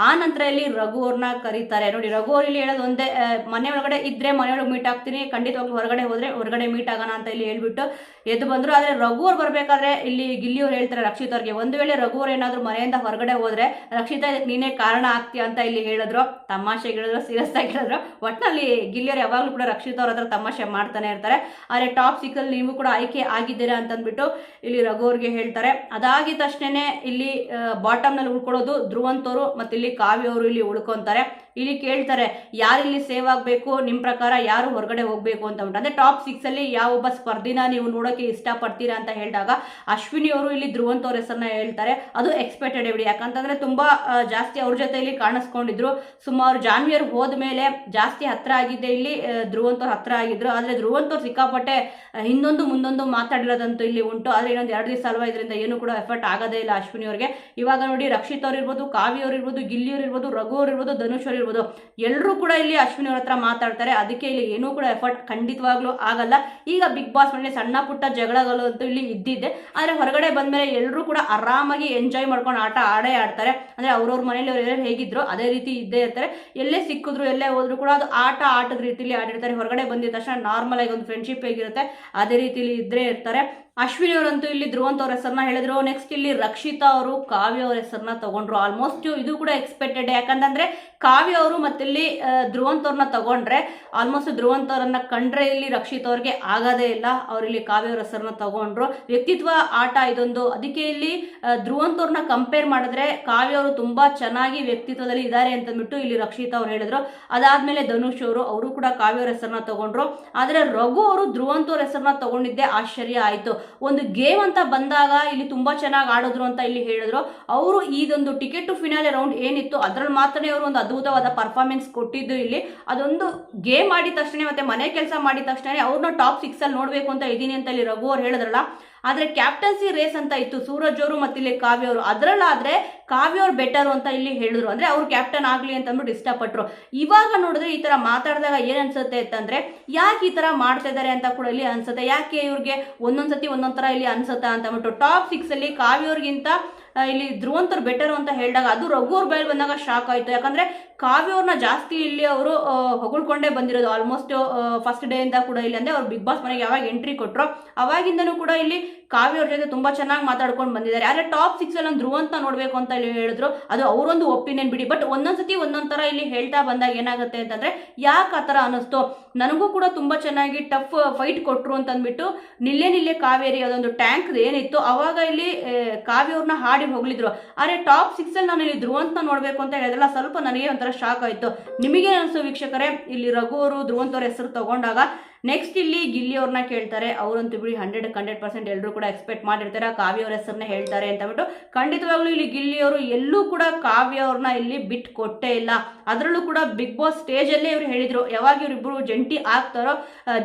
ಆ ನಂತರ ಇಲ್ಲಿ ರಘು ಅವ್ರನ್ನ ಕರೀತಾರೆ. ನೋಡಿ, ರಘು ಅವ್ರು ಇಲ್ಲಿ ಹೇಳೋದು ಒಂದೇ, ಮನೆ ಒಳಗಡೆ ಇದ್ರೆ ಮನೆಯೊಳಗೆ ಮೀಟ್ ಆಗ್ತೀನಿ, ಖಂಡಿತವಾಗ್ಲೂ ಹೊರಗಡೆ ಹೋದ್ರೆ ಹೊರಗಡೆ ಮೀಟ್ ಆಗೋಣ ಅಂತ ಇಲ್ಲಿ ಹೇಳ್ಬಿಟ್ಟು ಎದ್ದು ಬಂದ್ರು. ಆದ್ರೆ ರಘು ಅವ್ರು ಬರ್ಬೇಕಾದ್ರೆ ಇಲ್ಲಿ ಗಿಲ್ಲಿ ಅವ್ರು ಹೇಳ್ತಾರೆ ರಕ್ಷಿತ್ ಅವ್ರಿಗೆ, ಒಂದು ವೇಳೆ ರಘು ಅವ್ರು ಏನಾದ್ರು ಮನೆಯಿಂದ ಹೊರಗಡೆ ಹೋದ್ರೆ ರಕ್ಷಿತಾ ಇದಕ್ಕೆ ನೀನೇ ಕಾರಣ ಆಗ್ತೀಯ ಅಂತ ಇಲ್ಲಿ ಹೇಳಿದ್ರು. ತಮಾಷೆಗೆ ಹೇಳಿದ್ರು, ಸೀರಿಯಸ್ ಆಗಿ ಹೇಳಿದ್ರು. ಒಟ್ಟಿನಲ್ಲಿ ಗಿಲ್ಲಿ ಅವ್ರು ಯಾವಾಗಲೂ ಕೂಡ ರಕ್ಷಿತ್ ಅವ್ರ ಹತ್ರ ತಮಾಷೆ ಮಾಡ್ತಾನೆ ಇರ್ತಾರೆ. ಆದ್ರೆ ಟಾಪ್ 6 ಅಲ್ಲಿ ನೀವು ಕೂಡ ಆಯ್ಕೆ ಆಗಿದ್ದೀರಾ ಅಂತಂದ್ಬಿಟ್ಟು ಇಲ್ಲಿ ರಘು ಅವ್ರಿಗೆ ಹೇಳ್ತಾರೆ. ಅದಾಗಿದ ತಕ್ಷಣ ಇಲ್ಲಿ ಬಾಟಮ್ ನಲ್ಲಿ ಉಳ್ಕೊಳ್ಳೋದು ಧ್ರುವಂತ್ ಅವರು ಮತ್ತೆ ಇಲ್ಲಿ ಕಾವ್ಯ ಅವರು ಇಲ್ಲಿ ಉಳ್ಕೊಂತಾರೆ. ಇಲ್ಲಿ ಕೇಳ್ತಾರೆ ಯಾರಿಲ್ಲಿ ಸೇವ್ ಆಗಬೇಕು, ನಿಮ್ಮ ಪ್ರಕಾರ ಯಾರು ಹೊರಗಡೆ ಹೋಗಬೇಕು ಅಂತ ಉಂಟು. ಅಂದರೆ ಟಾಪ್ 6 ಅಲ್ಲಿ ಯಾವೊಬ್ಬ ಸ್ಪರ್ಧಿನ ನೀವು ನೋಡೋಕೆ ಇಷ್ಟಪಡ್ತೀರಾ ಅಂತ ಹೇಳಿದಾಗ ಅಶ್ವಿನಿ ಅವರು ಇಲ್ಲಿ ಧ್ರುವಂತ್ ಅವ್ರ ಹೆಸರನ್ನ ಹೇಳ್ತಾರೆ. ಅದು ಎಕ್ಸ್ಪೆಕ್ಟೆಡ್ ಬಿಡಿ, ಯಾಕಂತಂದ್ರೆ ತುಂಬಾ ಜಾಸ್ತಿ ಅವ್ರ ಜೊತೆಯಲ್ಲಿ ಕಾಣಿಸ್ಕೊಂಡಿದ್ರು. ಸುಮಾರು ಜಾನ್ವಿಯರ್ ಹೋದ್ಮೇಲೆ ಜಾಸ್ತಿ ಹತ್ರ ಆಗಿದ್ದೆ ಇಲ್ಲಿ ಧ್ರುವಂತ್ ಅವ್ರ ಹತ್ರ ಆಗಿದ್ರು. ಆದರೆ ಧ್ರುವಂತ್ ಅವ್ರು ಸಿಕ್ಕಾಪಟ್ಟೆ ಹಿಂದೊಂದು ಮುಂದೊಂದು ಮಾತಾಡಿರೋದಂತೂ ಇಲ್ಲಿ ಉಂಟು. ಆದರೆ ಇನ್ನೊಂದು 2 ದಿವಸ ಅಲ್ವಾ, ಇದರಿಂದ ಏನು ಕೂಡ ಎಫರ್ಟ್ ಆಗೋದೇ ಇಲ್ಲ ಅಶ್ವಿನಿ ಅವ್ರಿಗೆ. ಇವಾಗ ನೋಡಿ, ರಕ್ಷಿತ್ ಅವ್ರು ಇರ್ಬೋದು, ಕಾವ್ಯ ಅವ್ರು ಇರ್ಬೋದು, ಗಿಲ್ಲಿ ಅವ್ರು ಇರ್ಬೋದು, ರಘು ಅವ್ರು ಇರ್ಬೋದು, ಧನುಷ್ ಅವ್ರು ಇರ್ಬೋದು, ಎಲ್ಲರೂ ಕೂಡ ಇಲ್ಲಿ ಅಶ್ವಿನಿ ಅವ್ರ ಹತ್ರ ಮಾತಾಡ್ತಾರೆ. ಅದಕ್ಕೆ ಇಲ್ಲಿ ಏನೂ ಕೂಡ ಎಫರ್ಟ್ ಖಂಡಿತವಾಗ್ಲೂ ಆಗಲ್ಲ. ಈಗ ಬಿಗ್ ಬಾಸ್ ಮನೇಲಿ ಸಣ್ಣ ಪುಟ್ಟ ಜಗಳಗಳು ಅಂತೂ ಇಲ್ಲಿ ಇದ್ದಿದ್ದೆ. ಆದರೆ ಹೊರಗಡೆ ಬಂದ್ಮೇಲೆ ಎಲ್ಲರೂ ಕೂಡ ಆರಾಮಾಗಿ ಎಂಜಾಯ್ ಮಾಡ್ಕೊಂಡು ಆಟ ಆಡ್ತಾರೆ. ಅಂದ್ರೆ ಅವ್ರವ್ರ ಮನೇಲಿ ಅವ್ರು ಎಲ್ಲರೂ ಹೇಗಿದ್ರು ಅದೇ ರೀತಿ ಇದ್ದೇ ಇರ್ತಾರೆ. ಎಲ್ಲೇ ಸಿಕ್ಕಿದ್ರು ಎಲ್ಲೇ ಹೋದ್ರು ಕೂಡ ಅದು ಆಟದ ರೀತಿಯಲ್ಲಿ ಆಡಿರ್ತಾರೆ. ಹೊರಗಡೆ ಬಂದಿದ ತಕ್ಷಣ ನಾರ್ಮಲ್ ಆಗಿ ಒಂದು ಫ್ರೆಂಡ್ಶಿಪ್ ಹೇಗಿರುತ್ತೆ ಅದೇ ರೀತಿಯಲ್ಲಿ ಇದ್ದೇ ಇರ್ತಾರೆ. ಅಶ್ವಿನಿ ಅವರಂತೂ ಇಲ್ಲಿ ಧ್ರುವಂತ್ ಅವ್ರ ಹೆಸರನ್ನ ಹೇಳಿದ್ರು. ನೆಕ್ಸ್ಟ್ ಇಲ್ಲಿ ರಕ್ಷಿತಾ ಅವರು ಕಾವ್ಯ ಅವ್ರ ಹೆಸರನ್ನ ತಗೊಂಡ್ರು. ಆಲ್ಮೋಸ್ಟ್ ಇದು ಕೂಡ ಎಕ್ಸ್ಪೆಕ್ಟೆಡ್, ಯಾಕಂತಂದ್ರೆ ಕಾವ್ಯ ಅವರು ಮತ್ತೆ ಇಲ್ಲಿ ಧ್ರುವಂತ್ ಅವ್ರನ್ನ ತಗೊಂಡ್ರೆ ಆಲ್ಮೋಸ್ಟ್ ಧ್ರುವಂತ್ ಅವರನ್ನ ಕಂಡ್ರೆ ಇಲ್ಲಿ ರಕ್ಷಿತ್ ಅವ್ರಿಗೆ ಆಗೋದೇ ಇಲ್ಲ. ಅವ್ರು ಇಲ್ಲಿ ಕಾವ್ಯ ಅವ್ರ ಹೆಸರನ್ನ ತಗೊಂಡ್ರು. ವ್ಯಕ್ತಿತ್ವ ಆಟ ಇದೊಂದು. ಅದಕ್ಕೆ ಇಲ್ಲಿ ಧ್ರುವಂತ್ ಅವ್ರನ್ನ ಕಂಪೇರ್ ಮಾಡಿದ್ರೆ ಕಾವ್ಯ ಅವರು ತುಂಬಾ ಚೆನ್ನಾಗಿ ವ್ಯಕ್ತಿತ್ವದಲ್ಲಿ ಇದ್ದಾರೆ ಅಂತಂದ್ಬಿಟ್ಟು ಇಲ್ಲಿ ರಕ್ಷಿತಾ ಅವ್ರು ಹೇಳಿದ್ರು. ಅದಾದ್ಮೇಲೆ ಧನುಷ್ ಅವರು ಕೂಡ ಕಾವ್ಯ ಅವ್ರ ಹೆಸರನ್ನ ತಗೊಂಡ್ರು. ಆದ್ರೆ ರಘು ಅವರು ಧ್ರುವಂತ್ ಅವ್ರ ಹೆಸರನ್ನ ತಗೊಂಡಿದ್ದೆ ಆಶ್ಚರ್ಯ ಆಯ್ತು. ಒಂದು ಗೇಮ್ ಅಂತ ಬಂದಾಗ ಇಲ್ಲಿ ತುಂಬಾ ಚೆನ್ನಾಗಿ ಆಡಿದ್ರು ಅಂತ ಇಲ್ಲಿ ಹೇಳಿದ್ರು. ಅವರು ಇದೊಂದು ಟಿಕೆಟ್ ಟು ಫಿನಾಲೆ ರೌಂಡ್ ಏನಿತ್ತು ಅದ್ರಲ್ಲಿ ಮಾತ್ರ ಅವರು ಒಂದು ಅದ್ಭುತವಾದ ಪರ್ಫಾರ್ಮೆನ್ಸ್ ಕೊಟ್ಟಿದ್ದು. ಇಲ್ಲಿ ಅದೊಂದು ಗೇಮ್ ಮಾಡಿದ ತಕ್ಷಣ ಮತ್ತೆ ಮನೆ ಕೆಲಸ ಮಾಡಿದ ತಕ್ಷಣ ಅವ್ರನ್ನ ಟಾಪ್ 6 ಅಲ್ಲಿ ನೋಡ್ಬೇಕು ಅಂತ ಇದೀನಿ ಅಂತ ಇಲ್ಲಿ ರಘು ಅವ್ರು ಹೇಳಿದ್ರಲ್ಲ. ಆದ್ರೆ ಕ್ಯಾಪ್ಟನ್ಸಿ ರೇಸ್ ಅಂತ ಇತ್ತು, ಸೂರಜ್ ಅವರು ಮತ್ತೆ ಇಲ್ಲಿ ಕಾವ್ಯ ಅವರು, ಅದ್ರಲ್ಲಾದ್ರೆ ಕಾವ್ಯ ಅವ್ರು ಬೆಟರ್ ಅಂತ ಇಲ್ಲಿ ಹೇಳಿದ್ರು. ಅಂದ್ರೆ ಅವ್ರು ಕ್ಯಾಪ್ಟನ್ ಆಗ್ಲಿ ಅಂತ ಅಂದ್ಬಿಟ್ಟು ಇಷ್ಟಪಟ್ರು. ಇವಾಗ ನೋಡಿದ್ರೆ ಈ ತರ ಮಾತಾಡಿದಾಗ ಏನ್ ಅನ್ಸುತ್ತೆ ಅಂತಂದ್ರೆ ಯಾಕೆ ಈ ತರ ಮಾಡ್ತಾ ಇದಾರೆ ಅಂತ ಕೂಡ ಇಲ್ಲಿ ಅನ್ಸುತ್ತೆ. ಯಾಕೆ ಇವ್ರಿಗೆ ಒಂದೊಂದ್ಸತಿ ಒಂದೊಂದ್ ತರ ಇಲ್ಲಿ ಅನ್ಸುತ್ತೆ ಅಂತ ಅಂದ್ಬಿಟ್ಟು ಟಾಪ್ 6 ಅಲ್ಲಿ ಕಾವ್ಯ ಅವ್ರಿಗಿಂತ ಇಲ್ಲಿ ಧ್ರುವಂತ್ ಅವ್ರು ಬೆಟರ್ ಅಂತ ಹೇಳಿದಾಗ ಅದು ರಘು ಅವ್ರ ಬಯಲು ಬಂದಾಗ ಶಾಕ್ ಆಯ್ತು. ಯಾಕಂದ್ರೆ ಕಾವ್ಯ ಅವ್ರನ್ನ ಜಾಸ್ತಿ ಇಲ್ಲಿ ಅವರು ಹೊಗಳ್ಕೊಂಡೇ ಬಂದಿರೋದು ಆಲ್ಮೋಸ್ಟ್ ಫಸ್ಟ್ ಡೇ ಇಂದ ಕೂಡ ಇಲ್ಲಿ. ಅಂದ್ರೆ ಅವ್ರು ಬಿಗ್ ಬಾಸ್ ಮನೆಗೆ ಯಾವಾಗ ಎಂಟ್ರಿ ಕೊಟ್ರು ಅವಾಗಿಂದನೂ ಕೂಡ ಇಲ್ಲಿ ಕಾವ್ಯ ಅವ್ರ ಜೊತೆ ತುಂಬಾ ಚೆನ್ನಾಗಿ ಮಾತಾಡ್ಕೊಂಡು ಬಂದಿದ್ದಾರೆ. ಆದ್ರೆ ಟಾಪ್ 6 ಅಲ್ಲಿ ಧ್ರುವಂತ ನೋಡ್ಬೇಕು ಅಂತ ಇಲ್ಲಿ ಹೇಳಿದ್ರು. ಅದು ಅವರೊಂದು ಒಪಿನಿಯನ್ ಬಿಡಿ. ಬಟ್ ಒಂದೊಂದ್ಸತಿ ಒಂದೊಂದ್ ತರ ಇಲ್ಲಿ ಹೇಳ್ತಾ ಬಂದಾಗ ಏನಾಗುತ್ತೆ ಅಂತಂದ್ರೆ ಯಾಕೆ ಆ ತರ ಅನಿಸ್ತು, ನನಗೂ ಕೂಡ ತುಂಬಾ ಚೆನ್ನಾಗಿ ಟಫ್ ಫೈಟ್ ಕೊಟ್ರು ಅಂತ ಅಂದ್ಬಿಟ್ಟು ನಿಲ್ಲೆ ಕಾವೇರಿ ಅದೊಂದು ಟ್ಯಾಂಕ್ ಏನಿತ್ತು ಅವಾಗ ಇಲ್ಲಿ ಕಾವ್ಯ ಅವ್ರನ್ನ ಹಾಡಿ ಹೋಗ್ಲಿದ್ರು. ಆದ್ರೆ ಟಾಪ್ 6 ಅಲ್ಲಿ ನಾನು ಇಲ್ಲಿ ಧ್ರುವಂತ ನೋಡ್ಬೇಕು ಅಂತ ಹೇಳಿದ್ರಲ್ಲ, ಸ್ವಲ್ಪ ನನಗೆ ಒಂಥರ ಶಾಕ್ ಆಯ್ತು. ನಿಮಗೆ ಅನಿಸ್ತು ವೀಕ್ಷಕರೇ ಇಲ್ಲಿ ರಘು ಅವರು ಧ್ರುವಂತ್ ಅವ್ರ ಹೆಸರು ತಗೊಂಡಾಗ? ನೆಕ್ಸ್ಟ್ ಇಲ್ಲಿ ಗಿಲ್ಲಿ ಅವ್ರನ್ನ ಕೇಳ್ತಾರೆ. ಅವರಂತೂ ಬಿಡಿ 100% ಎಲ್ಲರೂ ಕೂಡ ಎಕ್ಸ್ಪೆಕ್ಟ್ ಮಾಡಿರ್ತಾರೆ ಕಾವ್ಯ ಅವ್ರ ಹೆಸರನ್ನ ಹೇಳ್ತಾರೆ ಅಂತ ಬಿಟ್ಟು. ಖಂಡಿತವಾಗ್ಲೂ ಇಲ್ಲಿ ಗಿಲ್ಲಿ ಅವರು ಎಲ್ಲೂ ಕೂಡ ಕಾವ್ಯ ಅವ್ರನ್ನ ಇಲ್ಲಿ ಬಿಟ್ಟು ಕೊಟ್ಟೇ ಇಲ್ಲ. ಅದರಲ್ಲೂ ಕೂಡ ಬಿಗ್ ಬಾಸ್ ಸ್ಟೇಜ್ ಅಲ್ಲೇ ಇವ್ರು ಹೇಳಿದ್ರು ಯಾವಾಗ ಇವರಿಬ್ಬರು ಜಂಟಿ ಆಗ್ತಾರೋ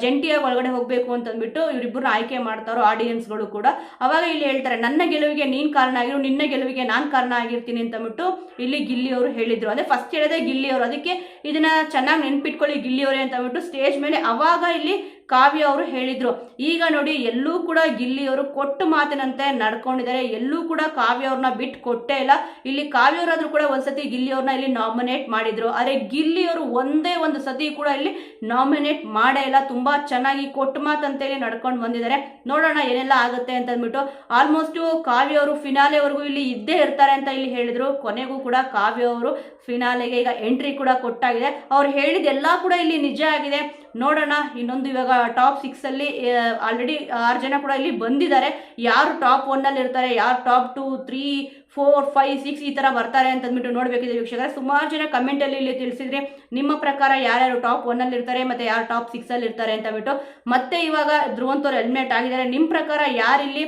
ಜಂಟಿಯಾಗಿ ಒಳಗಡೆ ಹೋಗ್ಬೇಕು ಅಂತಂದ್ಬಿಟ್ಟು ಇವರಿಬ್ಬರನ್ನ ಆಯ್ಕೆ ಮಾಡ್ತಾರೋ ಆಡಿಯನ್ಸ್ಗಳು ಕೂಡ, ಅವಾಗ ಇಲ್ಲಿ ಹೇಳ್ತಾರೆ ನನ್ನ ಗೆಲುವಿಗೆ ನೀನ್ ಕಾರಣ ಆಗಿರು, ನಿನ್ನ ಗೆಲುವಿಗೆ ನಾನ್ ಕಾರಣ ಆಗಿರ್ತೀನಿ ಅಂತಂದ್ಬಿಟ್ಟು ಇಲ್ಲಿ ಗಿಲ್ಲಿ ಅವರು ಹೇಳಿದ್ರು. ಅಂದ್ರೆ ಫಸ್ಟ್ ಹೇಳಿದೆ ಗಿಲ್ಲಿ ಅವರು. ಅದಕ್ಕೆ ಇದನ್ನ ಚೆನ್ನಾಗಿ ನೆನ್ಪಿಟ್ಕೊಳ್ಳಿ ಗಿಲ್ಲಿ ಅವರೇ ಅಂತಂದ್ಬಿಟ್ಟು ಸ್ಟೇಜ್ ಮೇಲೆ ಅವಾಗ ಇಲ್ಲಿ ಕಾವ್ಯ ಅವರು ಹೇಳಿದ್ರು. ಈಗ ನೋಡಿ ಎಲ್ಲೂ ಕೂಡ ಗಿಲ್ಲಿ ಅವರು ಕೊಟ್ಟು ಮಾತಿನಂತೆ ನಡ್ಕೊಂಡಿದ್ದಾರೆ. ಎಲ್ಲೂ ಕೂಡ ಕಾವ್ಯ ಅವ್ರನ್ನ ಬಿಟ್ಟು ಕೊಟ್ಟೇ ಇಲ್ಲ. ಇಲ್ಲಿ ಕಾವ್ಯ ಅವರಾದ್ರೂ ಕೂಡ ಒಂದ್ಸತಿ ಗಿಲ್ಲಿ ಅವ್ರನ್ನ ಇಲ್ಲಿ ನಾಮಿನೇಟ್ ಮಾಡಿದ್ರು. ಆದ್ರೆ ಗಿಲ್ಲಿ ಅವರು ಒಂದೇ ಒಂದು ಸತಿ ಕೂಡ ಇಲ್ಲಿ ನಾಮಿನೇಟ್ ಮಾಡೇ ಇಲ್ಲ. ತುಂಬಾ ಚೆನ್ನಾಗಿ ಕೊಟ್ಟು ಮಾತಂತೇಳಿ ನಡ್ಕೊಂಡು ಬಂದಿದ್ದಾರೆ. ನೋಡೋಣ ಏನೆಲ್ಲ ಆಗುತ್ತೆ ಅಂತ ಅಂದ್ಬಿಟ್ಟು. ಆಲ್ಮೋಸ್ಟ್ ಕಾವ್ಯ ಅವರು ಫಿನಾಲೆವರೆಗೂ ಇಲ್ಲಿ ಇದ್ದೇ ಇರ್ತಾರೆ ಅಂತ ಇಲ್ಲಿ ಹೇಳಿದ್ರು. ಕೊನೆಗೂ ಕೂಡ ಕಾವ್ಯ ಅವರು ಫಿನಾಲೆಗೆ ಈಗ ಎಂಟ್ರಿ ಕೂಡ ಕೊಟ್ಟಾಗಿದೆ. ಅವ್ರು ಹೇಳಿದೆಲ್ಲ ಕೂಡ ಇಲ್ಲಿ ನಿಜ ಆಗಿದೆ. ನೋಡೋಣ ಇನ್ನೊಂದು ಇವಾಗ ಟಾಪ್ 6 ಅಲ್ಲಿ ಆಲ್ರೆಡಿ 6 ಜನ ಕೂಡ ಇಲ್ಲಿ ಬಂದಿದ್ದಾರೆ. ಯಾರು ಟಾಪ್ 1 ಅಲ್ಲಿ ಇರ್ತಾರೆ, ಯಾರು ಟಾಪ್ 2, 3, 4, 5, 6 ಈ ತರ ಬರ್ತಾರೆ ಅಂತಂದ್ಬಿಟ್ಟು ನೋಡ್ಬೇಕಿದೆ ವೀಕ್ಷಕರೇ. ಸುಮಾರು ಜನ ಕಮೆಂಟ್ ಅಲ್ಲಿ ಇಲ್ಲಿ ತಿಳಿಸಿದ್ರೆ ನಿಮ್ಮ ಪ್ರಕಾರ ಯಾರ್ಯಾರು ಟಾಪ್ 1 ಅಲ್ಲಿ ಇರ್ತಾರೆ ಮತ್ತೆ ಯಾರು ಟಾಪ್ 6 ಅಲ್ಲಿ ಇರ್ತಾರೆ ಅಂತ ಬಿಟ್ಟು. ಮತ್ತೆ ಇವಾಗ ಧ್ರುವಂತ್ ಅವರು ಎಲಿಮಿನೇಟ್ ಆಗಿದ್ದಾರೆ. ನಿಮ್ಮ ಪ್ರಕಾರ ಯಾರಿಲ್ಲಿ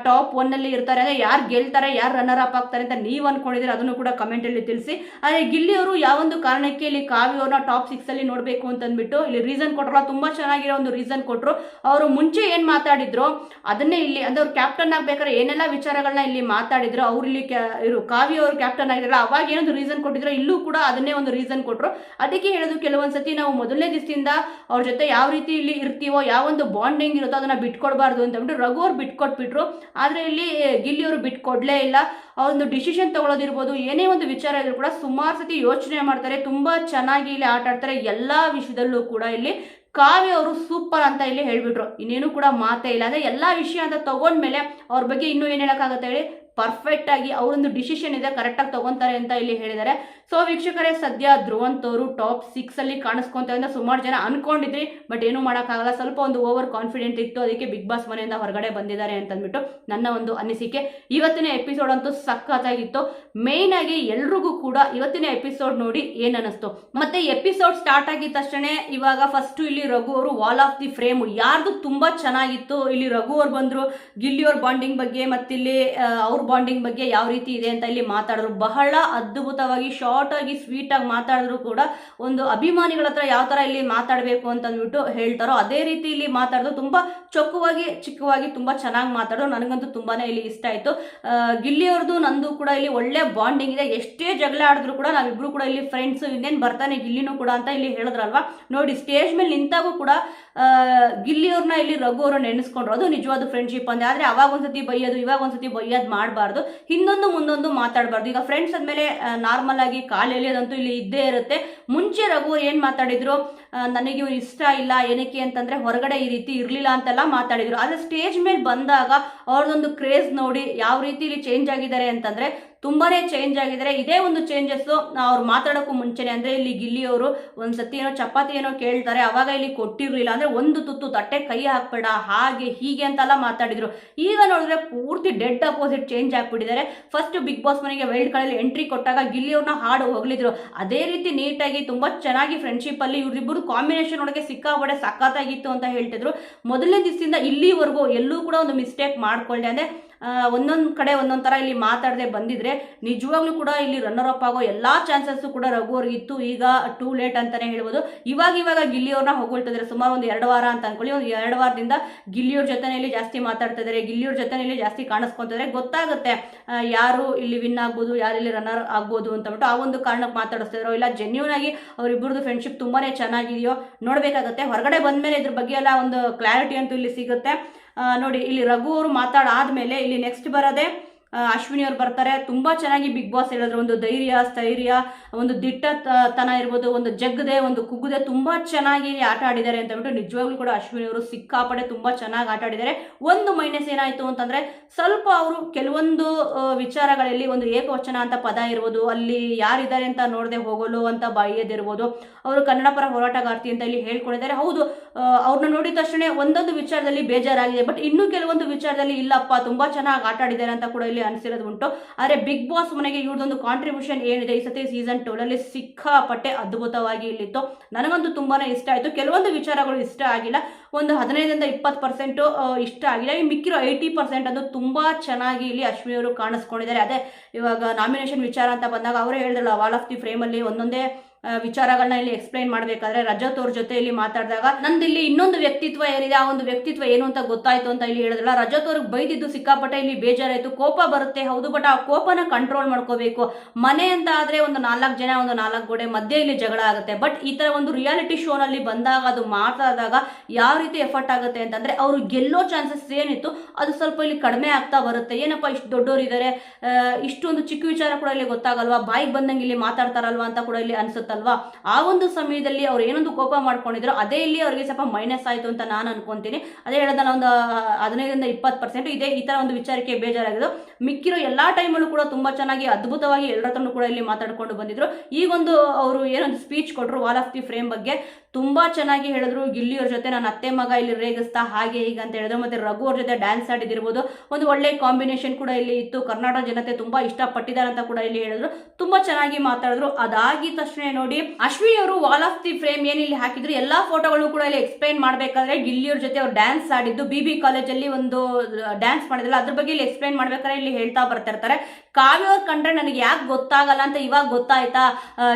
ಟಾಪ್ 1 ಇರ್ತಾರೆ, ಅಂದರೆ ಯಾರು ಗೆಲ್ತಾರೆ ಯಾರು ರನ್ನರ್ ಅಪ್ ಆಗ್ತಾರೆ ಅಂತ ನೀವು ಅನ್ಕೊಂಡಿದ್ರೆ ಅದನ್ನು ಕೂಡ ಕಮೆಂಟಲ್ಲಿ ತಿಳಿಸಿ. ಆದರೆ ಗಿಲ್ಲಿ ಅವರು ಯಾವೊಂದು ಕಾರಣಕ್ಕೆ ಇಲ್ಲಿ ಕಾವ್ಯ ಅವ್ರನ್ನ ಟಾಪ್ 6 ನೋಡಬೇಕು ಅಂತಂದ್ಬಿಟ್ಟು ಇಲ್ಲಿ ರೀಸನ್ ಕೊಟ್ಟರು, ತುಂಬ ಚೆನ್ನಾಗಿರೋ ಒಂದು ರೀಸನ್ ಕೊಟ್ಟರು. ಅವರು ಮುಂಚೆ ಏನು ಮಾತಾಡಿದ್ರು ಅದನ್ನೇ ಇಲ್ಲಿ ಅಂದ್ರೆ ಅವ್ರು ಕ್ಯಾಪ್ಟನ್ ಆಗ್ಬೇಕಾದ್ರೆ ಏನೆಲ್ಲ ವಿಚಾರಗಳನ್ನ ಇಲ್ಲಿ ಮಾತಾಡಿದ್ರು, ಅವ್ರು ಇಲ್ಲಿ ಕಾವ್ಯ ಅವರು ಕ್ಯಾಪ್ಟನ್ ಆಗಿದ್ರು ಅವಾಗ ಏನೊಂದು ರೀಸನ್ ಕೊಟ್ಟಿದ್ರು, ಇಲ್ಲೂ ಕೂಡ ಅದನ್ನೇ ಒಂದು ರೀಸನ್ ಕೊಟ್ಟರು. ಅದಕ್ಕೆ ಹೇಳೋದು ಕೆಲವೊಂದ್ಸತಿ ನಾವು ಮೊದಲನೇ ದಿವಸದಿಂದ ಅವ್ರ ಜೊತೆ ಯಾವ ರೀತಿ ಇಲ್ಲಿ ಇರ್ತೀವೋ, ಯಾವೊಂದು ಬಾಂಡಿಂಗ್ ಇರುತ್ತೋ ಅದನ್ನ ಬಿಟ್ಕೊಡ್ಬಾರ್ದು ಅಂತಂದ್ಬಿಟ್ಟು ರಘು ಅವ್ರು ಬಿಟ್ಕೊಟ್ಬಿಟ್ರು. ಆದರೆ ಇಲ್ಲಿ ಗಿಲ್ಲಿ ಅವರು ಬಿಟ್ಕೊಡ್ಲೇ ಇಲ್ಲ. ಒಂದು ಡಿಸಿಷನ್ ತಗೊಳ್ಳೋದಿರ್ಬೋದು, ಏನೇ ಒಂದು ವಿಚಾರ ಇದ್ರೂ ಕೂಡ ಸುಮಾರು ಸತಿ ಯೋಚನೆ ಮಾಡ್ತಾರೆ, ತುಂಬ ಚೆನ್ನಾಗಿ ಇಲ್ಲಿ ಆಟ ಆಡ್ತಾರೆ. ಎಲ್ಲ ವಿಷಯದಲ್ಲೂ ಕೂಡ ಇಲ್ಲಿ ಕಾವ್ಯ ಅವರು ಸೂಪರ್ ಅಂತ ಇಲ್ಲಿ ಹೇಳ್ಬಿಟ್ರು. ಇನ್ನೇನು ಕೂಡ ಮಾತೇ ಇಲ್ಲ. ಅಂದರೆ ಎಲ್ಲ ವಿಷಯ ಅಂತ ತಗೊಂಡ್ಮೇಲೆ ಅವ್ರ ಬಗ್ಗೆ ಇನ್ನೂ ಏನು ಹೇಳೋಕ್ಕಾಗುತ್ತೆ ಹೇಳಿ, ಪರ್ಫೆಕ್ಟ್ ಆಗಿ ಅವರೊಂದು ಡಿಸಿಷನ್ ಇದೆ, ಕರೆಕ್ಟಾಗಿ ತಗೊಂತಾರೆ ಅಂತ ಇಲ್ಲಿ ಹೇಳಿದ್ದಾರೆ. ಸೊ ವೀಕ್ಷಕರೇ, ಸದ್ಯ ಧ್ರುವಂತ್ ಅವರು ಟಾಪ್ 6 ಕಾಣಿಸ್ಕೊಂತಾರೆ ಅಂತ ಸುಮಾರು ಜನ ಅನ್ಕೊಂಡಿದ್ರಿ, ಬಟ್ ಏನೂ ಮಾಡೋಕ್ಕಾಗಲ್ಲ. ಸ್ವಲ್ಪ ಒಂದು ಓವರ್ ಕಾನ್ಫಿಡೆಂಟ್ ಇತ್ತು, ಅದಕ್ಕೆ ಬಿಗ್ ಬಾಸ್ ಮನೆಯಿಂದ ಹೊರಗಡೆ ಬಂದಿದ್ದಾರೆ ಅಂತಂದ್ಬಿಟ್ಟು ನನ್ನ ಒಂದು ಅನಿಸಿಕೆ. ಇವತ್ತಿನ ಎಪಿಸೋಡ್ ಅಂತೂ ಸಖತ್ತಾಗಿತ್ತು. ಮೇಯ್ನ್ ಆಗಿ ಎಲ್ರಿಗೂ ಕೂಡ ಇವತ್ತಿನ ಎಪಿಸೋಡ್ ನೋಡಿ ಏನ್ ಅನಿಸ್ತು, ಮತ್ತೆ ಎಪಿಸೋಡ್ ಸ್ಟಾರ್ಟ್ ಆಗಿದ ತಕ್ಷಣ ಇವಾಗ ಫಸ್ಟ್ ಇಲ್ಲಿ ರಘು ಅವರು ವಾಲ್ ಆಫ್ ದಿ ಫ್ರೇಮ್ ಯಾರ್ದು ತುಂಬಾ ಚೆನ್ನಾಗಿತ್ತು. ಇಲ್ಲಿ ರಘು ಅವ್ರು ಬಂದ್ರು, ಗಿಲ್ಲಿ ಅವ್ರ ಬಾಂಡಿಂಗ್ ಬಗ್ಗೆ ಮತ್ತಿಲ್ಲಿ ಅವ್ರ ಬಾಂಡಿಂಗ್ ಬಗ್ಗೆ ಯಾವ ರೀತಿ ಇದೆ ಅಂತ ಇಲ್ಲಿ ಮಾತಾಡಿದ್ರು. ಬಹಳ ಅದ್ಭುತವಾಗಿ ಶಾರ್ಟ್ ಆಗಿ ಸ್ವೀಟ್ ಆಗಿ ಮಾತಾಡಿದ್ರು ಕೂಡ ಒಂದು ಅಭಿಮಾನಿಗಳ ಹತ್ರ ಯಾವ ತರ ಇಲ್ಲಿ ಮಾತಾಡಬೇಕು ಅಂತಂದ್ಬಿಟ್ಟು ಹೇಳ್ತಾರೋ ಅದೇ ರೀತಿ ಇಲ್ಲಿ ಮಾತಾಡಿದ್ರು. ತುಂಬಾ ಚೊಕ್ಕವಾಗಿ ಚಿಕ್ಕವಾಗಿ ತುಂಬಾ ಚೆನ್ನಾಗಿ ಮಾತಾಡೋ, ನನಗಂತೂ ತುಂಬಾನೇ ಇಲ್ಲಿ ಇಷ್ಟ ಆಯ್ತು. ಗಿಲ್ಲಿ ಅವ್ರದ್ದು ನಂದು ಕೂಡ ಇಲ್ಲಿ ಒಳ್ಳೆ ಬಾಂಡಿಂಗ್ ಇದೆ. ಎಷ್ಟೇ ಜಗಳ ಆಡಿದ್ರು ಕೂಡ ನಾವಿಬ್ರು ಕೂಡ ಇಲ್ಲಿ ಫ್ರೆಂಡ್ಸ್, ಇನ್ನೇನು ಬರ್ತಾನೆ ಗಿಲ್ಲಿನೂ ಕೂಡ ಅಂತ ಇಲ್ಲಿ ಹೇಳಿದ್ರಲ್ವಾ. ನೋಡಿ, ಸ್ಟೇಜ್ ಮೇಲೆ ನಿಂತಾಗೂ ಕೂಡ ಗಿಲ್ಲಿ ಅವ್ರನ್ನ ಇಲ್ಲಿ ರಘು ಅವ್ರ ನೆನೆಸ್ಕೊಂಡ್ರು, ಅದು ನಿಜವಾದ ಫ್ರೆಂಡ್ಶಿಪ್ ಅಂದೆ. ಆದ್ರೆ ಅವಾಗ ಒಂದ್ಸತಿ ಬೈಯೋದು ಇವಾಗ ಒಂದ್ಸತಿ ಬೈಯೋದು ಮಾಡಬಾರ್ದು, ಹಿಂದೊಂದು ಮುಂದೊಂದು ಮಾತಾಡಬಾರ್ದು. ಈಗ ಫ್ರೆಂಡ್ಸ್ ಆದ್ಮೇಲೆ ನಾರ್ಮಲ್ ಆಗಿ ಕಾಲು ಎಳೆಯೋದಂತೂ ಇಲ್ಲಿ ಇದ್ದೇ ಇರುತ್ತೆ. ಮುಂಚೆ ರಘು ಏನ್ ಮಾತಾಡಿದ್ರು, ನನಗೆ ಇವ್ರು ಇಷ್ಟ ಇಲ್ಲ, ಏನಕ್ಕೆ ಅಂತಂದ್ರೆ ಹೊರಗಡೆ ಈ ರೀತಿ ಇರ್ಲಿಲ್ಲ ಅಂತೆಲ್ಲ ಮಾತಾಡಿದ್ರು. ಆದ್ರೆ ಸ್ಟೇಜ್ ಮೇಲೆ ಬಂದಾಗ ಅವ್ರದೊಂದು ಕ್ರೇಜ್ ನೋಡಿ ಯಾವ ರೀತಿ ಇಲ್ಲಿ ಚೇಂಜ್ ಆಗಿದ್ದಾರೆ ಅಂತಂದ್ರೆ ತುಂಬಾನೇ ಚೇಂಜ್ ಆಗಿದ್ದಾರೆ. ಇದೇ ಒಂದು ಚೇಂಜಸ್ ಅವ್ರು ಮಾತಾಡೋಕ್ಕೂ ಮುಂಚೆನೆ, ಅಂದ್ರೆ ಇಲ್ಲಿ ಗಿಲ್ಲಿ ಅವರು ಒಂದ್ಸತಿ ಏನೋ ಚಪಾತಿ ಏನೋ ಕೇಳ್ತಾರೆ, ಅವಾಗ ಇಲ್ಲಿ ಕೊಟ್ಟಿರ್ಲಿಲ್ಲ, ಅಂದ್ರೆ ಒಂದು ತುತ್ತು ತಟ್ಟೆ ಕೈ ಹಾಕ್ಬೇಡ ಹಾಗೆ ಹೀಗೆ ಅಂತೆಲ್ಲ ಮಾತಾಡಿದ್ರು. ಈಗ ನೋಡಿದ್ರೆ ಪೂರ್ತಿ ಡೆಡ್ ಅಪೋಸಿಟ್ ಚೇಂಜ್ ಆಗ್ಬಿಟ್ಟಿದ್ದಾರೆ. ಫಸ್ಟ್ ಬಿಗ್ ಬಾಸ್ ಮನೆಗೆ ವೈಲ್ಡ್ ಕಾರ್ಡಲ್ಲಿ ಎಂಟ್ರಿ ಕೊಟ್ಟಾಗ ಗಿಲ್ಲಿ ಅವ್ರನ್ನ ಹಾಡು ಹೋಗ್ಲಿದ್ರು, ಅದೇ ರೀತಿ ನೀಟಾಗಿ ತುಂಬಾ ಚೆನ್ನಾಗಿ ಫ್ರೆಂಡ್ಶಿಪ್ ಅಲ್ಲಿ ಇವ್ರಿಬ್ಬರು ಕಾಂಬಿನೇಷನ್ ಒಳಗೆ ಸಿಕ್ಕಾಪಟ್ಟೆ ಸಖತ್ತಾಗಿತ್ತು ಅಂತ ಹೇಳ್ತಿದ್ರು. ಮೊದಲನೇ ದಿವಸದಿಂದ ಇಲ್ಲಿವರೆಗೂ ಎಲ್ಲೂ ಕೂಡ ಒಂದು ಮಿಸ್ಟೇಕ್ ಮಾಡ್ಕೊಳ್ಳೆ, ಅಂದ್ರೆ ಒಂದೊಂದು ಕಡೆ ಒಂದೊಂದು ಥರ ಇಲ್ಲಿ ಮಾತಾಡದೆ ಬಂದಿದ್ರೆ ನಿಜವಾಗ್ಲೂ ಕೂಡ ಇಲ್ಲಿ ರನ್ನರ್ ಅಪ್ ಆಗೋ ಎಲ್ಲ ಚಾನ್ಸಸ್ಸು ಕೂಡ ರಘು ಅವ್ರಿಗಿತ್ತು. ಈಗ ಟೂ ಲೇಟ್ ಅಂತಾನೆ ಹೇಳ್ಬೋದು. ಇವಾಗ ಗಿಲ್ಲಿಯವ್ರನ್ನ ಹೊಗಳ್ತಿದ್ದಾರೆ ಸುಮಾರು ಒಂದು 2 ವಾರ ಅಂತ ಅನ್ಕೊಳ್ಳಿ. ಒಂದು 2 ವಾರದಿಂದ ಗಿಲ್ಲಿಯವ್ರ ಜೊತೆಯಲ್ಲಿ ಜಾಸ್ತಿ ಮಾತಾಡ್ತಾ ಇದ್ದಾರೆ, ಗಿಲ್ಲಿಯವ್ರ ಜೊತೆಯಲ್ಲಿ ಜಾಸ್ತಿ ಕಾಣಿಸ್ಕೊಂತಿದ್ದಾರೆ. ಗೊತ್ತಾಗುತ್ತೆ ಯಾರು ಇಲ್ಲಿ ವಿನ್ ಆಗ್ಬೋದು, ಯಾರು ಇಲ್ಲಿ ರನ್ನರ್ ಆಗ್ಬೋದು ಅಂತಬಿಟ್ಟು. ಆ ಒಂದು ಕಾರಣಕ್ಕೆ ಮಾತಾಡಿಸ್ತಿದ್ರು, ಇಲ್ಲ ಜೆನ್ಯೂನ್ ಆಗಿ ಅವರಿಬ್ಬರದು ಫ್ರೆಂಡ್ಶಿಪ್ ತುಂಬಾನೇ ಚೆನ್ನಾಗಿದೆಯೋ ನೋಡ್ಬೇಕಾಗತ್ತೆ. ಹೊರಗಡೆ ಬಂದ್ಮೇಲೆ ಇದ್ರ ಬಗ್ಗೆ ಎಲ್ಲ ಒಂದು ಕ್ಲಾರಿಟಿ ಅಂತೂ ಇಲ್ಲಿ ಸಿಗುತ್ತೆ. ನೋಡಿ, ಇಲ್ಲಿ ರಘು ಅವರು ಮಾತಾಡಾದ್ಮೇಲೆ ಇಲ್ಲಿ ನೆಕ್ಸ್ಟ್ ಬರೋದೆ ಅಶ್ವಿನಿ ಅವ್ರು ಬರ್ತಾರೆ. ತುಂಬಾ ಚೆನ್ನಾಗಿ ಬಿಗ್ ಬಾಸ್ ಹೇಳಿದ್ರು, ಒಂದು ಧೈರ್ಯ ಸ್ಥೈರ್ಯ, ಒಂದು ದಿಟ್ಟತನ ಇರ್ಬೋದು, ಒಂದು ಜಗ್ಗದೆ ಒಂದು ಕುಗ್ಗದೆ ತುಂಬಾ ಚೆನ್ನಾಗಿ ಆಟ ಆಡಿದ್ದಾರೆ ಅಂತ ಬಿಟ್ಟು ನಿಜವಾಗ್ಲೂ ಕೂಡ ಅಶ್ವಿನಿ ಅವರು ಸಿಕ್ಕಾಪಡೆ ತುಂಬಾ ಚೆನ್ನಾಗಿ ಆಟ ಆಡಿದ್ದಾರೆ. ಒಂದು ಮೈನಸ್ ಏನಾಯ್ತು ಅಂತಂದ್ರೆ ಸ್ವಲ್ಪ ಅವರು ಕೆಲವೊಂದು ವಿಚಾರಗಳಲ್ಲಿ ಒಂದು ಏಕವಚನ ಅಂತ ಪದ ಇರ್ಬೋದು, ಅಲ್ಲಿ ಯಾರಿದ್ದಾರೆ ಅಂತ ನೋಡದೆ ಹೋಗಲು ಅಂತ ಬಾಯಿಯದಿರ್ಬೋದು. ಅವರು ಕನ್ನಡ ಪರ ಹೋರಾಟಗಾರ್ತಿ ಅಂತ ಇಲ್ಲಿ ಹೇಳ್ಕೊಂಡಿದ್ದಾರೆ. ಹೌದು, ಅವ್ರನ್ನ ನೋಡಿದ ತಕ್ಷಣ ಒಂದೊಂದು ವಿಚಾರದಲ್ಲಿ ಬೇಜಾರಾಗಿದೆ, ಬಟ್ ಇನ್ನೂ ಕೆಲವೊಂದು ವಿಚಾರದಲ್ಲಿ ಇಲ್ಲಪ್ಪ ತುಂಬಾ ಚೆನ್ನಾಗಿ ಆಟ ಆಡಿದ್ದಾರೆ ಅಂತ ಕೂಡ ಇಲ್ಲಿ ಅನಿಸಿರೋದು ಉಂಟು. ಆದರೆ ಬಿಗ್ ಬಾಸ್ ಮನೆಗೆ ಇವ್ರದೊಂದು ಕಾಂಟ್ರಿಬ್ಯೂಷನ್ ಏನಿದೆ ಈ ಸತಿ ಸೀಸನ್ 2 ಸಿಕ್ಕಾಪಟ್ಟೆ ಅದ್ಭುತವಾಗಿ ಇಲ್ಲಿತ್ತು. ನನಗಂತೂ ತುಂಬಾನೇ ಇಷ್ಟ ಆಯ್ತು. ಕೆಲವೊಂದು ವಿಚಾರಗಳು ಇಷ್ಟ ಆಗಿಲ್ಲ, ಒಂದು 15-20% ಇಷ್ಟ ಆಗಿಲ್ಲ. ಈ ಮಿಕ್ಕಿರೋ 80% ಅದು ತುಂಬಾ ಚೆನ್ನಾಗಿ ಇಲ್ಲಿ ಅಶ್ವಿನಿ ಅವರು ಕಾಣಿಸ್ಕೊಂಡಿದ್ದಾರೆ. ಅದೇ ಇವಾಗ ನಾಮಿನೇಷನ್ ವಿಚಾರ ಅಂತ ಬಂದಾಗ ಅವರೇ ಹೇಳಿದ್ರಲ್ಲ, ವಾಲ್ ಆಫ್ ದಿ ಫ್ರೇಮ್ ಅಲ್ಲಿ ಒಂದೊಂದೇ ವಿಚಾರಗಳನ್ನ ಇಲ್ಲಿ ಎಕ್ಸ್ಪ್ಲೈನ್ ಮಾಡಬೇಕಾದ್ರೆ ರಜತ್ ಅವ್ರ ಜೊತೆ ಇಲ್ಲಿ ಮಾತಾಡಿದಾಗ ನಂದು ಇಲ್ಲಿ ಇನ್ನೊಂದು ವ್ಯಕ್ತಿತ್ವ ಏನಿದೆ, ಆ ಒಂದು ವ್ಯಕ್ತಿತ್ವ ಏನು ಅಂತ ಗೊತ್ತಾಯ್ತು ಅಂತ ಇಲ್ಲಿ ಹೇಳಿದ್ರಲ್ಲ. ರಜತ್ ಅವ್ರಿಗೆ ಬೈದಿದ್ದು ಸಿಕ್ಕಾಪಟ್ಟೆ ಇಲ್ಲಿ ಬೇಜಾರಾಯ್ತು, ಕೋಪ ಬರುತ್ತೆ ಹೌದು, ಬಟ್ ಆ ಕೋಪನ ಕಂಟ್ರೋಲ್ ಮಾಡ್ಕೋಬೇಕು. ಮನೆ ಅಂತ ಆದ್ರೆ ಒಂದು 4 ಜನ, ಒಂದು 4 ಗೋಡೆ ಮಧ್ಯೆ ಇಲ್ಲಿ ಜಗಳ ಆಗುತ್ತೆ. ಬಟ್ ಈ ತರ ಒಂದು ರಿಯಾಲಿಟಿ ಶೋನಲ್ಲಿ ಬಂದಾಗ ಅದು ಮಾತಾಡಿದಾಗ ಯಾವ ರೀತಿ ಎಫರ್ಟ್ ಆಗುತ್ತೆ ಅಂತಂದ್ರೆ ಅವರು ಗೆಲ್ಲೋ ಚಾನ್ಸಸ್ ಏನಿತ್ತು ಅದು ಸ್ವಲ್ಪ ಇಲ್ಲಿ ಕಡಿಮೆ ಆಗ್ತಾ ಬರುತ್ತೆ. ಏನಪ್ಪ ಇಷ್ಟು ದೊಡ್ಡೋರು ಇದ್ದಾರೆ, ಇಷ್ಟೊಂದು ಚಿಕ್ಕ ವಿಚಾರ ಕೂಡ ಇಲ್ಲಿ ಗೊತ್ತಾಗಲ್ವಾ, ಬಾಯಿಗೆ ಬಂದಂಗೆ ಇಲ್ಲಿ ಮಾತಾಡ್ತಾರಲ್ವಾ ಅಂತ ಕೂಡ ಇಲ್ಲಿ ಅನ್ಸುತ್ತೆ ಅಲ್ವಾ. ಆ ಒಂದು ಸಮಯದಲ್ಲಿ ಅವ್ರು ಏನೊಂದು ಕೋಪ ಮಾಡ್ಕೊಂಡಿದ್ರು ಅದೇ ಇಲ್ಲಿ ಅವ್ರಿಗೆ ಸ್ವಲ್ಪ ಮೈನಸ್ ಆಯ್ತು ಅಂತ ನಾನು ಅನ್ಕೊಂತೀನಿ. ಅದೇ ಹೇಳೋದನ್ನ ಒಂದು 15-20% ಇದೆ ಈ ತರ ಒಂದು ವಿಚಾರಕ್ಕೆ ಬೇಜಾರಾಗಿದ್ದು. ಮಿಕ್ಕಿರೋ ಎಲ್ಲಾ ಟೈಮಲ್ಲೂ ಕೂಡ ತುಂಬಾ ಚೆನ್ನಾಗಿ ಅದ್ಭುತವಾಗಿ ಎಲ್ಲರ ಹತ್ರನೂ ಕೂಡ ಇಲ್ಲಿ ಮಾತಾಡ್ಕೊಂಡು ಬಂದಿದ್ರು. ಈಗೊಂದು ಅವರು ಏನೊಂದು ಸ್ಪೀಚ್ ಕೊಟ್ಟರು ವಾಲ್ ಆಫ್ ದಿ ಫ್ರೇಮ್ ಬಗ್ಗೆ, ತುಂಬಾ ಚೆನ್ನಾಗಿ ಹೇಳಿದ್ರು. ಗಿಲ್ಲಿಯವ್ರ ಜೊತೆ ನನ್ನ ಅತ್ತೆ ಮಗ ಇಲ್ಲಿ ರೇಗಿಸ್ತಾ ಹಾಗೆ ಹೀಗೆ ಅಂತ ಹೇಳಿದ್ರು. ಮತ್ತೆ ರಘು ಅವ್ರ ಜೊತೆ ಡ್ಯಾನ್ಸ್ ಆಡಿದಿರ್ಬೋದು, ಒಂದು ಒಳ್ಳೆ ಕಾಂಬಿನೇಷನ್ ಕೂಡ ಇಲ್ಲಿ ಇತ್ತು. ಕರ್ನಾಟಕ ಜನತೆ ತುಂಬಾ ಇಷ್ಟಪಟ್ಟಿದ್ದಾರೆ ಅಂತ ಕೂಡ ಇಲ್ಲಿ ಹೇಳಿದ್ರು. ತುಂಬಾ ಚೆನ್ನಾಗಿ ಮಾತಾಡಿದ್ರು. ಅದಾಗಿದ ತಕ್ಷಣ ನೋಡಿ ಅಶ್ವಿನಿ ಅವರು ವಾಲ್ ಆಫ್ ದಿ ಫ್ರೇಮ್ ಏನ್ ಇಲ್ಲಿ ಹಾಕಿದ್ರು ಎಲ್ಲಾ ಫೋಟೋಗಳು ಕೂಡ ಇಲ್ಲಿ ಎಕ್ಸ್ಪ್ಲೈನ್ ಮಾಡ್ಬೇಕಾದ್ರೆ ಗಿಲ್ಲಿಯವ್ರ ಜೊತೆ ಅವ್ರು ಡ್ಯಾನ್ಸ್ ಆಡಿದ್ದು BB ಕಾಲೇಜಲ್ಲಿ ಒಂದು ಡ್ಯಾನ್ಸ್ ಮಾಡಿದ್ರಲ್ಲ ಅದ್ರ ಬಗ್ಗೆ ಇಲ್ಲಿ ಎಕ್ಸ್ಪ್ಲೈನ್ ಮಾಡ್ಬೇಕಾದ್ರೆ ಇಲ್ಲಿ ಹೇಳ್ತಾ ಬರ್ತಿರ್ತಾರೆ. ಕಾವ್ಯ ಅವ್ರು ಕಂಡ್ರೆ ನನಗೆ ಯಾಕೆ ಗೊತ್ತಾಗಲ್ಲ ಅಂತ ಇವಾಗ ಗೊತ್ತಾಯ್ತಾ,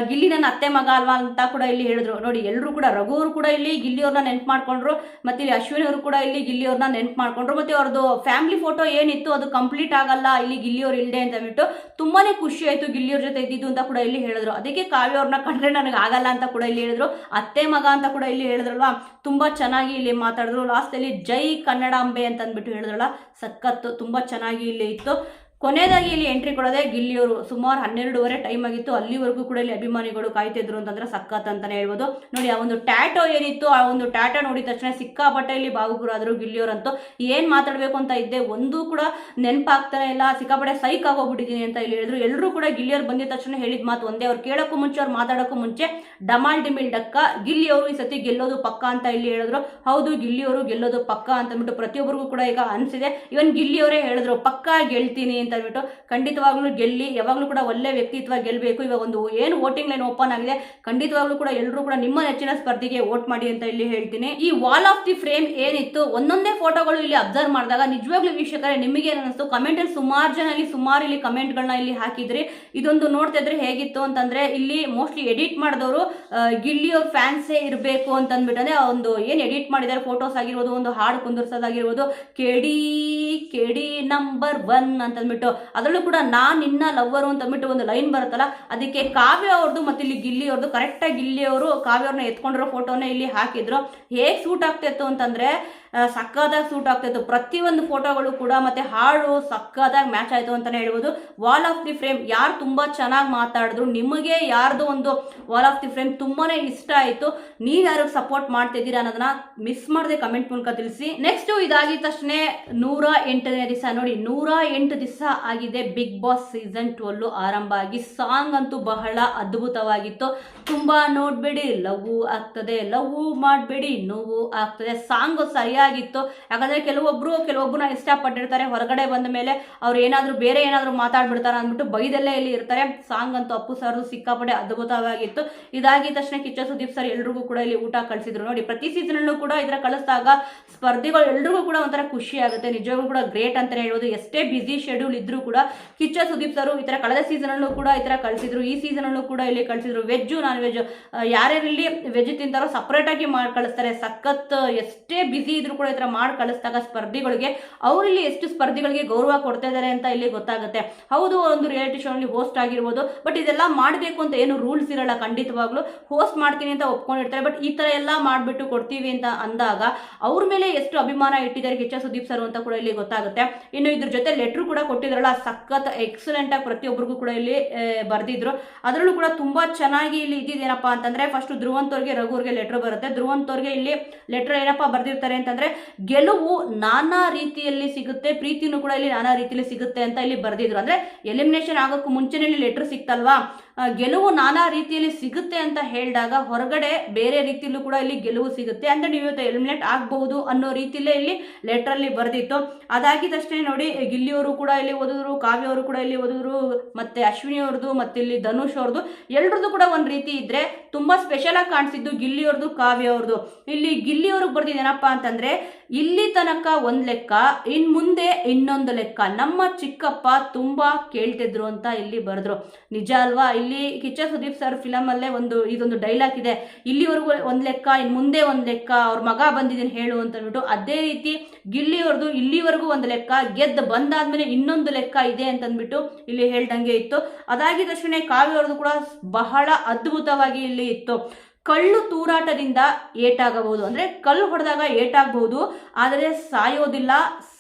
ಗಿಲ್ಲಿ ನನ್ನ ಅತ್ತೆ ಮಗ ಅಲ್ವಾ ಅಂತ ಕೂಡ ಇಲ್ಲಿ ಹೇಳಿದ್ರು. ನೋಡಿ ಎಲ್ಲರೂ ಕೂಡ ರಘು ಅವರು ಕೂಡ ಇಲ್ಲಿ ಗಿಲ್ಲಿಯವ್ರನ್ನ ನೆನ್ಪು ಮಾಡ್ಕೊಂಡ್ರು, ಮತ್ತೆ ಇಲ್ಲಿ ಅಶ್ವಿನಿ ಅವರು ಕೂಡ ಇಲ್ಲಿ ಗಿಲ್ಲಿಯವ್ರನ್ನ ನೆನ್ಪು ಮಾಡ್ಕೊಂಡ್ರು. ಮತ್ತೆ ಅವ್ರದ್ದು ಫ್ಯಾಮಿಲಿ ಫೋಟೋ ಏನಿತ್ತು ಅದು ಕಂಪ್ಲೀಟ್ ಆಗಲ್ಲ ಇಲ್ಲಿ ಗಿಲ್ಲಿಯವ್ರು ಇಲ್ದೆ ಅಂತ ಹೇಳ್ಬಿಟ್ಟು ತುಂಬಾನೇ ಖುಷಿ ಆಯ್ತು ಗಿಲ್ಲಿಯವ್ರ ಜೊತೆ ಇದ್ದಿದ್ದು ಅಂತ ಕೂಡ ಇಲ್ಲಿ ಹೇಳಿದ್ರು. ಅದಕ್ಕೆ ಕಾವ್ಯ ಅವ್ರನ್ನ ಕಂಡ್ರೆ ನನಗೆ ಆಗಲ್ಲ ಅಂತ ಕೂಡ ಇಲ್ಲಿ ಹೇಳಿದ್ರು. ಅತ್ತೆ ಮಗ ಅಂತ ಕೂಡ ಇಲ್ಲಿ ಹೇಳಿದ್ರಲ್ವಾ, ತುಂಬಾ ಚೆನ್ನಾಗಿ ಇಲ್ಲಿ ಮಾತಾಡಿದ್ರು. ಲಾಸ್ಟ್ ಅಲ್ಲಿ ಜೈ ಕನ್ನಡಾಂಬೆ ಅಂತ ಅಂದ್ಬಿಟ್ಟು ಹೇಳಿದ್ರಲ್ಲ, ಸಖತ್ತು ತುಂಬಾ ಚೆನ್ನಾಗಿ ಇಲ್ಲಿ ಇತ್ತು. ಕೊನೆಯದಾಗಿ ಇಲ್ಲಿ ಎಂಟ್ರಿ ಕೊಡೋದೇ ಗಿಲ್ಲಿಯವರು. ಸುಮಾರು 12:30 ಟೈಮ್ ಆಗಿತ್ತು. ಅಲ್ಲಿವರೆಗೂ ಕೂಡ ಇಲ್ಲಿ ಅಭಿಮಾನಿಗಳು ಕಾಯ್ತಿದ್ರು ಅಂತಂದ್ರೆ ಸಖತ್ ಅಂತಾನೆ ಹೇಳ್ಬೋದು. ನೋಡಿ ಆ ಒಂದು ಟ್ಯಾಟೋ ಏನಿತ್ತು, ಆ ಒಂದು ಟ್ಯಾಟೋ ನೋಡಿದ ತಕ್ಷಣ ಸಿಕ್ಕಾಪಟ್ಟೆ ಇಲ್ಲಿ ಭಾವುಕರಾದ್ರು ಗಿಲ್ಲಿಯವರಂತೂ. ಏನ್ ಮಾತಾಡ್ಬೇಕು ಅಂತ ಇದ್ದೆ ಒಂದು ಕೂಡ ನೆನಪಾಗ್ತಾನೆ ಇಲ್ಲ, ಸಿಕ್ಕಾಪಟ್ಟೆ ಸೈಕ್ ಆಗೋಗ್ಬಿಟ್ಟಿದ್ದೀನಿ ಅಂತ ಇಲ್ಲಿ ಹೇಳಿದ್ರು. ಎಲ್ಲರೂ ಕೂಡ ಗಿಲ್ಲಿಯವ್ರು ಬಂದಿದ ತಕ್ಷಣ ಹೇಳಿದ ಮಾತು ಒಂದೇ, ಅವ್ರು ಕೇಳೋಕ್ಕೂ ಮುಂಚೆ ಅವ್ರು ಮಾತಾಡೋಕ್ಕೂ ಮುಂಚೆ ಡಮಾಲ್ ಡಿಮಿಲ್ ಡಕ್ಕ, ಗಿಲ್ಲಿಯವರು ಈ ಸತಿ ಗೆಲ್ಲೋದು ಪಕ್ಕ ಅಂತ ಇಲ್ಲಿ ಹೇಳಿದ್ರು. ಹೌದು ಗಿಲ್ಲಿಯವರು ಗೆಲ್ಲೋದು ಪಕ್ಕ ಅಂತಂದ್ಬಿಟ್ಟು ಪ್ರತಿಯೊಬ್ಬರಿಗೂ ಕೂಡ ಈಗ ಅನ್ಸಿದೆ. ಇವನ್ ಗಿಲ್ಲಿಯವರೇ ಹೇಳಿದ್ರು ಪಕ್ಕ ಗೆಲ್ತೀನಿ ಅಂತ ಹೇಳ್ಬಿಟ್ಟು. ಖಂಡಿತವಾಗ್ಲೂ ಗೆಲ್ಲಿ, ಯಾವಾಗ್ಲೂ ಕೂಡ ಒಳ್ಳೆ ವ್ಯಕ್ತಿತ್ವ ಗೆಲ್ಲಬೇಕು. ಇವಾಗ ಒಂದು ಏನು ವೋಟಿಂಗ್ ಲೈನ್ ಓಪನ್ ಆಗಿದೆ, ಖಂಡಿತವಾಗ್ಲೂ ಕೂಡ ಎಲ್ಲರೂ ಕೂಡ ನಿಮ್ಮ ನೆಚ್ಚಿನ ಸ್ಪರ್ಧಿಗೆ ವೋಟ್ ಮಾಡಿ ಅಂತ ಇಲ್ಲಿ ಹೇಳ್ತೀನಿ. ಈ ವಾಲ್ ಆಫ್ ದಿ ಫ್ರೇಮ್ ಏನಿತ್ತು ಒಂದೊಂದೇ ಫೋಟೋಗಳು ಇಲ್ಲಿ ಅಬ್ಸರ್ವ್ ಮಾಡಿದಾಗ ನಿಜವಾಗ್ಲೂ ವೀಕ್ಷಕರೇ ನಿಮಗೆ ಏನಿಸ್ತು ಕಮೆಂಟ್ ಅಲ್ಲಿ ಸುಮಾರು ಜನ ಇಲ್ಲಿ ಸುಮಾರು ಇಲ್ಲಿ ಕಮೆಂಟ್ ಗಳನ್ನ ಇಲ್ಲಿ ಹಾಕಿದ್ರಿ. ಇದೊಂದು ನೋಡ್ತಾ ಇದ್ರೆ ಹೇಗಿತ್ತು ಅಂತಂದ್ರೆ ಇಲ್ಲಿ ಮೋಸ್ಟ್ಲಿ ಎಡಿಟ್ ಮಾಡಿದವರು ಗಿಲ್ಲಿಯವ್ರ ಫ್ಯಾನ್ಸೇ ಇರಬೇಕು ಅಂತ ಅಂದ್ಬಿಟ್ಟಂದ್ರೆ ಒಂದು ಏನ್ ಎಡಿಟ್ ಮಾಡಿದ್ದಾರೆ ಫೋಟೋಸ್ ಆಗಿರ್ಬೋದು, ಒಂದು ಹಾಡು ಕುಂದರ್ಸೋದಾಗಿರ್ಬೋದು, ಕೆಡಿ ನಂಬರ್ 1 ಅಂತ ಅಂದ್ಬಿಟ್ಟು ಅದರಲ್ಲೂ ಕೂಡ ನಾನ್ ನಿನ್ನ ಲವ್ವರು ಅಂತ ಅಂದ್ಬಿಟ್ಟು ಒಂದು ಲೈನ್ ಬರುತ್ತಲ್ಲ, ಅದಕ್ಕೆ ಕಾವ್ಯ ಅವ್ರದ್ದು ಮತ್ತೆ ಇಲ್ಲಿ ಗಿಲ್ಲಿ ಅವ್ರದ್ದು ಕರೆಕ್ಟ್ ಆಗಿ ಗಿಲ್ಲಿ ಅವರು ಕಾವ್ಯ ಅವ್ರನ್ನ ಎತ್ಕೊಂಡಿರೋ ಫೋಟೋನ ಇಲ್ಲಿ ಹಾಕಿದ್ರು. ಹೇಗ್ ಸೂಟ್ ಆಗ್ತಿತ್ತು ಅಂತಂದ್ರೆ ಸಕ್ಕದಾಗಿ ಸೂಟ್ ಆಗ್ತಿತ್ತು. ಪ್ರತಿಯೊಂದು ಫೋಟೋಗಳು ಕೂಡ ಮತ್ತೆ ಹಾಡು ಸಕ್ಕದಾಗಿ ಮ್ಯಾಚ್ ಆಯ್ತು ಅಂತಾನೆ ಹೇಳ್ಬೋದು. ವಾಲ್ ಆಫ್ ದಿ ಫ್ರೇಮ್ ಯಾರು ತುಂಬಾ ಚೆನ್ನಾಗಿ ಮಾತಾಡಿದ್ರು, ನಿಮಗೆ ಯಾರ್ದು ಒಂದು ವಾಲ್ ಆಫ್ ದಿ ಫ್ರೇಮ್ ತುಂಬಾನೇ ಇಷ್ಟ ಆಯ್ತು, ನೀವ್ ಯಾರಿಗೆ ಸಪೋರ್ಟ್ ಮಾಡ್ತಿದ್ದೀರಾ ಅನ್ನೋದನ್ನ ಮಿಸ್ ಮಾಡದೆ ಕಮೆಂಟ್ ಮೂಲಕ ತಿಳಿಸಿ. ನೆಕ್ಸ್ಟ್ ಇದಾಗಿದ ತಕ್ಷಣ 108ನೇ ದಿವಸ ನೋಡಿ, 108 ದಿವಸ ಆಗಿದೆ ಬಿಗ್ ಬಾಸ್ ಸೀಸನ್ 12 ಆರಂಭ ಆಗಿ. ಸಾಂಗ್ ಅಂತೂ ಬಹಳ ಅದ್ಭುತವಾಗಿತ್ತು. ತುಂಬಾ ನೋಡ್ಬೇಡಿ ಲವ್ ಆಗ್ತದೆ, ಲವ್ ಮಾಡಬೇಡಿ ನೋವು ಆಗ್ತದೆ. ಸಾಂಗ್ ಸರಿಯಾಗಿತ್ತು. ಯಾಕಂದ್ರೆ ಕೆಲವೊಬ್ಬರನ್ನ ಇಷ್ಟಪಟ್ಟಿರ್ತಾರೆ, ಹೊರಗಡೆ ಬಂದ ಮೇಲೆ ಅವ್ರು ಏನಾದ್ರು ಬೇರೆ ಏನಾದ್ರು ಮಾತಾಡ್ಬಿಡ್ತಾರ ಅಂದ್ಬಿಟ್ಟು ಬೈದಲ್ಲೇ ಇಲ್ಲಿ ಇರ್ತಾರೆ. ಸಾಂಗ್ ಅಂತೂ ಅಪ್ಪು ಸರ್ ಸಿಕ್ಕಾಪಟ್ಟೆ ಅದ್ಭುತವಾಗಿತ್ತು. ಇದಾಗಿದ ತಕ್ಷಣ ಕಿಚ್ಚ ಸುದೀಪ್ ಸರ್ ಎಲ್ರಿಗೂ ಕೂಡ ಇಲ್ಲಿ ಊಟ ಕಳಿಸಿದ್ರು. ನೋಡಿ ಪ್ರತಿ ಸೀಸನ್ ಅಲ್ಲೂ ಕೂಡ ಇದರ ಕಳಿಸಿದಾಗ ಸ್ಪರ್ಧಿಗಳು ಎಲ್ರಿಗೂ ಕೂಡ ಒಂಥರ ಖುಷಿ ಆಗುತ್ತೆ. ನಿಜವಾಗ್ಲೂ ಕೂಡ ಗ್ರೇಟ್ ಅಂತಾನೆ ಹೇಳ್ಬೋದು. ಎಷ್ಟೇ ಬಿಸಿ ಶೆಡ್ಯೂಲ್ ಇದ್ರೂ ಕೂಡ ಕಿಚ್ಚ ಸುದೀಪ್ ಸರ್ ಈ ತರ ಕಳೆದ ಸೀಸನ್ ಅಲ್ಲೂ ಕೂಡ ಈ ತರ ಕಳಿಸಿದ್ರು, ಈ ಸೀಸನ್ ಅಲ್ಲೂ ಕೂಡ ಇಲ್ಲಿ ಕಳಿಸಿದ್ರು. ವೆಜ್ ನಾನ್ ವೆಜ್ ಯಾರ್ಯಾರಲ್ಲಿ ವೆಜ್ ತಿಂತಾರೋ ಸಪರೇಟ್ ಆಗಿ ಮಾಡಿ ಕಳಿಸ್ತಾರೆ. ಸಖತ್ ಎಷ್ಟೇ ಬಿಸಿ ಇದ್ರು ಕೂಡ ಈ ತರ ಮಾಡಿ ಕಳಿಸಿದಾಗ ಸ್ಪರ್ಧಿಗಳಿಗೆ ಇಲ್ಲಿ ಎಷ್ಟು ಸ್ಪರ್ಧಿಗಳಿಗೆ ಗೌರವ ಕೊಡ್ತಾ ಇದ್ದಾರೆ ಅಂತ ಇಲ್ಲಿ ಗೊತ್ತಾಗುತ್ತೆ. ಹೌದು ಒಂದು ರಿಯಾಲಿಟಿ ಶೋ ಅಲ್ಲಿ ಹೋಸ್ಟ್ ಆಗಿರ್ಬೋದು, ಬಟ್ ಇದೆಲ್ಲ ಮಾಡಬೇಕು ಅಂತ ಏನು ರೂಲ್ಸ್ ಇರಲ್ಲ. ಖಂಡಿತವಾಗ್ಲೂ ಹೋಸ್ಟ್ ಮಾಡ್ತೀನಿ ಅಂತ ಒಪ್ಕೊಂಡಿರ್ತಾರೆ, ಬಟ್ ಈ ತರ ಎಲ್ಲ ಮಾಡ್ಬಿಟ್ಟು ಕೊಡ್ತೀವಿ ಅಂತ ಅಂದಾಗ ಅವ್ರ ಮೇಲೆ ಎಷ್ಟು ಅಭಿಮಾನ ಇಟ್ಟಿದ್ದಾರೆ ಕಿಚ್ಚ ಸುದೀಪ್ ಸರ್ ಅಂತ ಕೂಡ ಇಲ್ಲಿ ಗೊತ್ತಾಗುತ್ತೆ. ಇನ್ನು ಇದ್ರ ಜೊತೆ ಲೆಟ್ರು ಕೂಡ ಕೊಟ್ಟಿದ್ರಲ್ಲ, ಸಖತ್ ಎಕ್ಸಲೆಂಟ್ ಆಗಿ ಪ್ರತಿಯೊಬ್ಬರಿಗೂ ಕೂಡ ಇಲ್ಲಿ ಬರ್ದಿದ್ರು. ಅದರಲ್ಲೂ ಕೂಡ ತುಂಬಾ ಚೆನ್ನಾಗಿ ಇಲ್ಲಿ ಇದ್ದಿದ್ದೇನಪ್ಪಾ ಅಂತಂದ್ರೆ ಫಸ್ಟ್ ಧ್ರುವಂತವ್ರಿಗೆ ರಘುವ್ರಿಗೆ ಲೆಟರ್ ಬರುತ್ತೆ. ಧ್ರುವಂತವ್ರಿಗೆ ಇಲ್ಲಿ ಲೆಟರ್ ಏನಪ್ಪಾ ಬರ್ದಿರ್ತಾರೆ ಅಂತಂದ್ರೆ ಗೆಲುವು ನಾನಾ ರೀತಿಯಲ್ಲಿ ಸಿಗುತ್ತೆ, ಪ್ರೀತಿನೂ ಕೂಡ ಇಲ್ಲಿ ನಾನಾ ರೀತಿಯಲ್ಲಿ ಸಿಗುತ್ತೆ ಅಂತ ಇಲ್ಲಿ ಬರ್ದಿದ್ರು. ಅಂದ್ರೆ ಎಲಿಮಿನೇಷನ್ ಆಗೋಕ್ಕೂ ಮುಂಚೆನೇ ಇಲ್ಲಿ ಲೆಟರ್ ಸಿಕ್ತಲ್ವಾ, ಗೆಲುವು ನಾನಾ ರೀತಿಯಲ್ಲಿ ಸಿಗುತ್ತೆ ಅಂತ ಹೇಳಿದಾಗ ಹೊರಗಡೆ ಬೇರೆ ರೀತಿಯಲ್ಲೂ ಕೂಡ ಇಲ್ಲಿ ಗೆಲುವು ಸಿಗುತ್ತೆ ಅಂದ್ರೆ ನೀವು ಇವತ್ತು ಎಲಿಮಿನೇಟ್ ಆಗಬಹುದು ಅನ್ನೋ ರೀತಿಯಲ್ಲೇ ಇಲ್ಲಿ ಲೆಟರ್ ಅಲ್ಲಿ ಬರ್ದಿತ್ತು. ಅದಾಗಿದಷ್ಟೇ ನೋಡಿ ಗಿಲ್ಲಿಯವರು ಕೂಡ ಇಲ್ಲಿ ಓದಿದ್ರು, ಕಾವ್ಯ ಅವರು ಕೂಡ ಇಲ್ಲಿ ಓದಿದ್ರು, ಮತ್ತೆ ಅಶ್ವಿನಿ ಅವ್ರದ್ದು ಮತ್ತೆ ಇಲ್ಲಿ ಧನುಷ್ ಅವ್ರದ್ದು ಎಲ್ಲರದ್ದು ಕೂಡ ಒಂದ್ ರೀತಿ ಇದ್ರೆ ತುಂಬಾ ಸ್ಪೆಷಲ್ ಆಗಿ ಕಾಣಿಸಿದ್ದು ಗಿಲ್ಲಿಯವ್ರದ್ದು ಕಾವ್ಯ ಅವ್ರದ್ದು. ಇಲ್ಲಿ ಗಿಲ್ಲಿಯವ್ರಿಗೆ ಬರ್ದಿದ್ದೇನಪ್ಪಾ ಅಂತಂದ್ರೆ ಇಲ್ಲಿ ತನಕ ಒಂದ್ ಲೆಕ್ಕ, ಇನ್ ಮುಂದೆ ಇನ್ನೊಂದು ಲೆಕ್ಕ, ನಮ್ಮ ಚಿಕ್ಕಪ್ಪ ತುಂಬಾ ಕೇಳ್ತಿದ್ರು ಅಂತ ಇಲ್ಲಿ ಬರೆದ್ರು. ನಿಜ ಅಲ್ವಾ? ಇಲ್ಲಿ ಕಿಚ್ಚ ಸುದೀಪ್ ಸರ್ ಫಿಲಮ್ ಅಲ್ಲೇ ಇದೊಂದು ಡೈಲಾಗ್ ಇದೆ, ಇಲ್ಲಿವರೆಗೂ ಒಂದ್ ಲೆಕ್ಕ ಇನ್ ಮುಂದೆ ಒಂದ್ ಲೆಕ್ಕ, ಅವ್ರ ಮಗ ಬಂದಿದ್ದೀನಿ ಹೇಳು ಅಂತ ಅಂದ್ಬಿಟ್ಟು. ಅದೇ ರೀತಿ ಗಿಲ್ಲಿಯವ್ರದ್ದು ಇಲ್ಲಿವರೆಗೂ ಒಂದು ಲೆಕ್ಕ, ಗೆದ್ದು ಬಂದಾದ್ಮೇಲೆ ಇನ್ನೊಂದು ಲೆಕ್ಕ ಇದೆ ಅಂತಂದ್ಬಿಟ್ಟು ಇಲ್ಲಿ ಹೇಳ್ದಂಗೆ ಇತ್ತು. ಅದಾಗಿದ ತಕ್ಷಣ ಕಾವ್ಯ ಅವ್ರದ್ದು ಕೂಡ ಬಹಳ ಅದ್ಭುತವಾಗಿ ಇಲ್ಲಿ ಇತ್ತು. ಕಳ್ಳು ತೂರಾಟದಿಂದ ಏಟಾಗಬಹುದು, ಅಂದ್ರೆ ಕಲ್ಲು ಹೊಡೆದಾಗ ಏಟಾಗಬಹುದು, ಆದರೆ ಸಾಯೋದಿಲ್ಲ,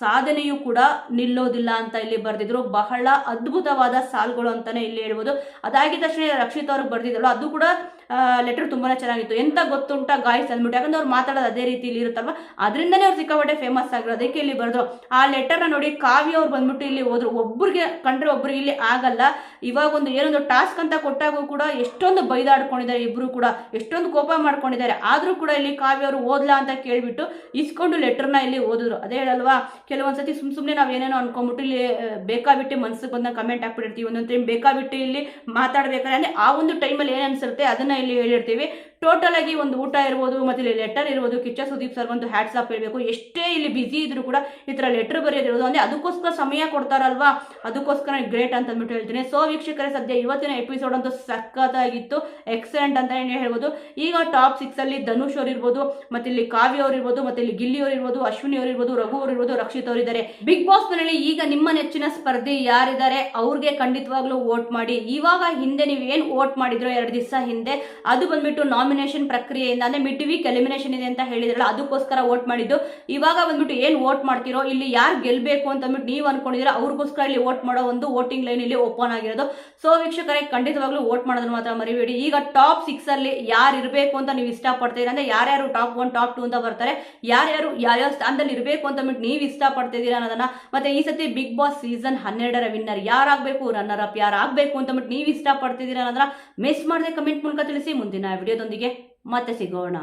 ಸಾಧನೆಯೂ ಕೂಡ ನಿಲ್ಲೋದಿಲ್ಲ ಅಂತ ಇಲ್ಲಿ ಬರ್ದಿದ್ರು. ಬಹಳ ಅದ್ಭುತವಾದ ಸಾಲುಗಳು ಅಂತಾನೆ ಇಲ್ಲಿ ಹೇಳ್ಬೋದು. ಅದಾಗಿದ ತಕ್ಷಣ ರಕ್ಷಿತ್ ಅವ್ರಿಗೆ ಬರ್ದಿದ್ರು, ಅದು ಕೂಡ ಲೆಟರ್ ತುಂಬಾ ಚೆನ್ನಾಗಿತ್ತು. ಎಂತ ಗೊತ್ತುಂಟಾ ಗಾಯ್ಸ್ ಅಂದ್ಬಿಟ್ಟು, ಯಾಕಂದ್ರೆ ಅವ್ರು ಮಾತಾಡೋದು ಅದೇ ರೀತಿಲಿ ಇರುತ್ತಲ್ವ, ಅದರಿಂದನೇ ಅವ್ರು ಸಿಕ್ಕಾಪಟ್ಟೆ ಫೇಮಸ್ ಆಗಿರೋ, ಅದಕ್ಕೆ ಇಲ್ಲಿ ಬರೆದ್ರು. ಆ ಲೆಟರ್ನ ನೋಡಿ ಕಾವ್ಯ ಅವ್ರು ಬಂದ್ಬಿಟ್ಟು ಇಲ್ಲಿ ಹೋದ್ರು. ಒಬ್ಬರಿಗೆ ಕಂಡ್ರೆ ಒಬ್ರಿಗೆ ಇಲ್ಲಿ ಆಗಲ್ಲ. ಇವಾಗ ಏನೊಂದು ಟಾಸ್ಕ್ ಅಂತ ಕೊಟ್ಟಾಗೂ ಕೂಡ ಎಷ್ಟೊಂದು ಬೈದಾಡ್ಕೊಂಡಿದ್ದಾರೆ ಇಬ್ರು ಕೂಡ, ಎಷ್ಟೊಂದು ಕೋಪ ಮಾಡ್ಕೊಂಡಿದ್ದಾರೆ. ಆದ್ರೂ ಕೂಡ ಇಲ್ಲಿ ಕಾವ್ಯ ಅವರು ಓದ್ಲಾ ಅಂತ ಕೇಳ್ಬಿಟ್ಟು ಇಸ್ಕೊಂಡು ಲೆಟರ್ನ ಇಲ್ಲಿ ಓದಿದ್ರು. ಅದೇ ಹೇಳಲ್ವಾ, ಕೆಲವೊಂದ್ಸತಿ ಸುಮ್ಮನೆ ನಾವು ಏನೇನೋ ಅನ್ಕೊಂಡ್ಬಿಟ್ಟು ಇಲ್ಲಿ ಬೇಕಾಬಿಟ್ಟು ಮನಸ್ಸಿಗೆ ಬಂದ ಕಮೆಂಟ್ ಹಾಕ್ಬಿಟ್ಟಿರ್ತೀವಿ. ಒಂದೊಂದು ಟೈಮ್ ಬೇಕಾಬಿಟ್ಟು ಇಲ್ಲಿ ಮಾತಾಡ್ಬೇಕಾದ್ರೆ ಅಂದ್ರೆ ಆ ಒಂದು ಟೈಮಲ್ಲಿ ಏನು ಅನ್ಸುತ್ತೆ ಅದನ್ನ ಇಲ್ಲಿ ಹೇಳಿರ್ತೀವಿ. ಟೋಟಲ್ ಆಗಿ ಒಂದು ಊಟ ಇರ್ಬೋದು, ಮತ್ತೆ ಇಲ್ಲಿ ಲೆಟರ್ ಇರ್ಬೋದು. ಕಿಚ್ಚ ಸುದೀಪ್ ಸರ್ ಒಂದು ಹ್ಯಾಟ್ಸ್ ಆಫ್ ಹೇಳ್ಬೇಕು. ಎಷ್ಟೇ ಇಲ್ಲಿ ಬಿಸಿ ಇದ್ರು ಕೂಡ ಈ ತರ ಲೆಟರ್ ಬರೆಯೋದಿರೋದು ಅಂದ್ರೆ ಅದಕ್ಕೋಸ್ಕರ ಸಮಯ ಕೊಡ್ತಾರಲ್ವಾ, ಅದಕ್ಕೋಸ್ಕರ ಗ್ರೇಟ್ ಅಂತ ಅಂದ್ಬಿಟ್ಟು ಹೇಳ್ತೀನಿ. ಸೊ ವೀಕ್ಷಕರೇ, ಸದ್ಯ ಇವತ್ತಿನ ಎಪಿಸೋಡ್ ಅಂತೂ ಸಖತ್ತಾಗಿತ್ತು, ಎಕ್ಸಲೆಂಟ್ ಅಂತ ಹೇಳ್ಬೋದು. ಈಗ ಟಾಪ್ 6 ಅಲ್ಲಿ ಧನುಷ್ ಅವ್ರು ಇರ್ಬೋದು, ಮತ್ತೆ ಇಲ್ಲಿ ಕಾವ್ಯ ಅವ್ರು ಇರ್ಬೋದು, ಮತ್ತೆ ಇಲ್ಲಿ ಗಿಲ್ಲಿ ಅವ್ರು ಇರ್ಬೋದು, ಅಶ್ವಿನಿ ಅವ್ರು ಇರ್ಬೋದು, ರಘು ಅವ್ರು ಇರ್ಬೋದು, ರಕ್ಷಿತ್ ಅವರು ಇದ್ದಾರೆ. ಬಿಗ್ ಬಾಸ್ ನಲ್ಲಿ ಈಗ ನಿಮ್ಮ ನೆಚ್ಚಿನ ಸ್ಪರ್ಧಿ ಯಾರಿದ್ದಾರೆ ಅವ್ರಿಗೆ ಖಂಡಿತವಾಗ್ಲೂ ವೋಟ್ ಮಾಡಿ. ಇವಾಗ ಹಿಂದೆ ನೀವು ಏನ್ ವೋಟ್ ಮಾಡಿದ್ರು 2 ದಿವಸ ಹಿಂದೆ, ಅದು ಬಂದ್ಬಿಟ್ಟು ನಾಮಿನೇಷನ್ ಪ್ರಕ್ರಿಯೆಯಿಂದ ಅಂದ್ರೆ ಮಿಡ್ ವೀಕ್ ಎಲಿಮಿನೇಷನ್ ಇದೆ ಅಂತ ಹೇಳಿದ್ರಲ್ಲ, ಅದಕ್ಕೋಸ್ಕರ ವೋಟ್ ಮಾಡಿದ್ದು. ಇವಾಗ ಬಂದ್ಬಿಟ್ಟು ಏನ್ ವೋಟ್ ಮಾಡ್ತಿರೋ, ಇಲ್ಲಿ ಯಾರು ಗೆಲ್ಬೇಕು ಅಂತ ಅಂದ್ಬಿಟ್ಟು ನೀವು ಅನ್ಕೊಂಡಿದ್ರೆ ಅವ್ರಿಗೋಸ್ಕರ ಇಲ್ಲಿ ವೋಟ್ ಮಾಡೋ ಒಂದು ವೋಟಿಂಗ್ ಲೈನ್ ಇಲ್ಲಿ ಓಪನ್ ಆಗಿರೋದು. ಸೊ ವೀಕ್ಷಕರೇ, ಖಂಡಿತವಾಗ್ಲೂ ವೋಟ್ ಮಾಡೋದನ್ನ ಮಾತ್ರ ಮರಿಬೇಡಿ. ಈಗ ಟಾಪ್ 6 ಅಲ್ಲಿ ಯಾರು ಇರಬೇಕು ಅಂತ ನೀವು ಇಷ್ಟಪಡ್ತೀರಾ ಅಂದ್ರೆ, ಯಾರ್ಯಾರು ಟಾಪ್ 1 ಟಾಪ್ 2 ಅಂತ ಬರ್ತಾರೆ, ಯಾರ್ಯಾರು ಯಾವ್ಯಾವ ಸ್ಥಾನದಲ್ಲಿ ಇರಬೇಕು ಅಂತ ಅಂದ್ಬಿಟ್ಟು ನೀವು ಇಷ್ಟಪಡ್ತಿದ್ದೀರಾ ಅನ್ನೋದನ್ನ, ಮತ್ತೆ ಈ ಸತಿ ಬಿಗ್ ಬಾಸ್ ಸೀಸನ್ 12ರ ವಿನ್ನರ್ ಯಾರಾಗಬೇಕು, ರನ್ನರ್ ಅಪ್ ಯಾರಾಗಬೇಕು ಅಂತ ಅಂದ್ಬಿಟ್ಟು ನೀವು ಇಷ್ಟಪಡ್ತಿದ್ದೀರಾ ಅನ್ನೋದನ್ನ ಮಿಸ್ ಮಾಡದೆ ಕಮೆಂಟ್ ಮೂಲಕ ತಿಳಿಸಿ. ಮುಂದಿನ ವಿಡಿಯೋದೊಂದಿಗೆ ಮತ್ತೆ ಸಿಗೋಣ.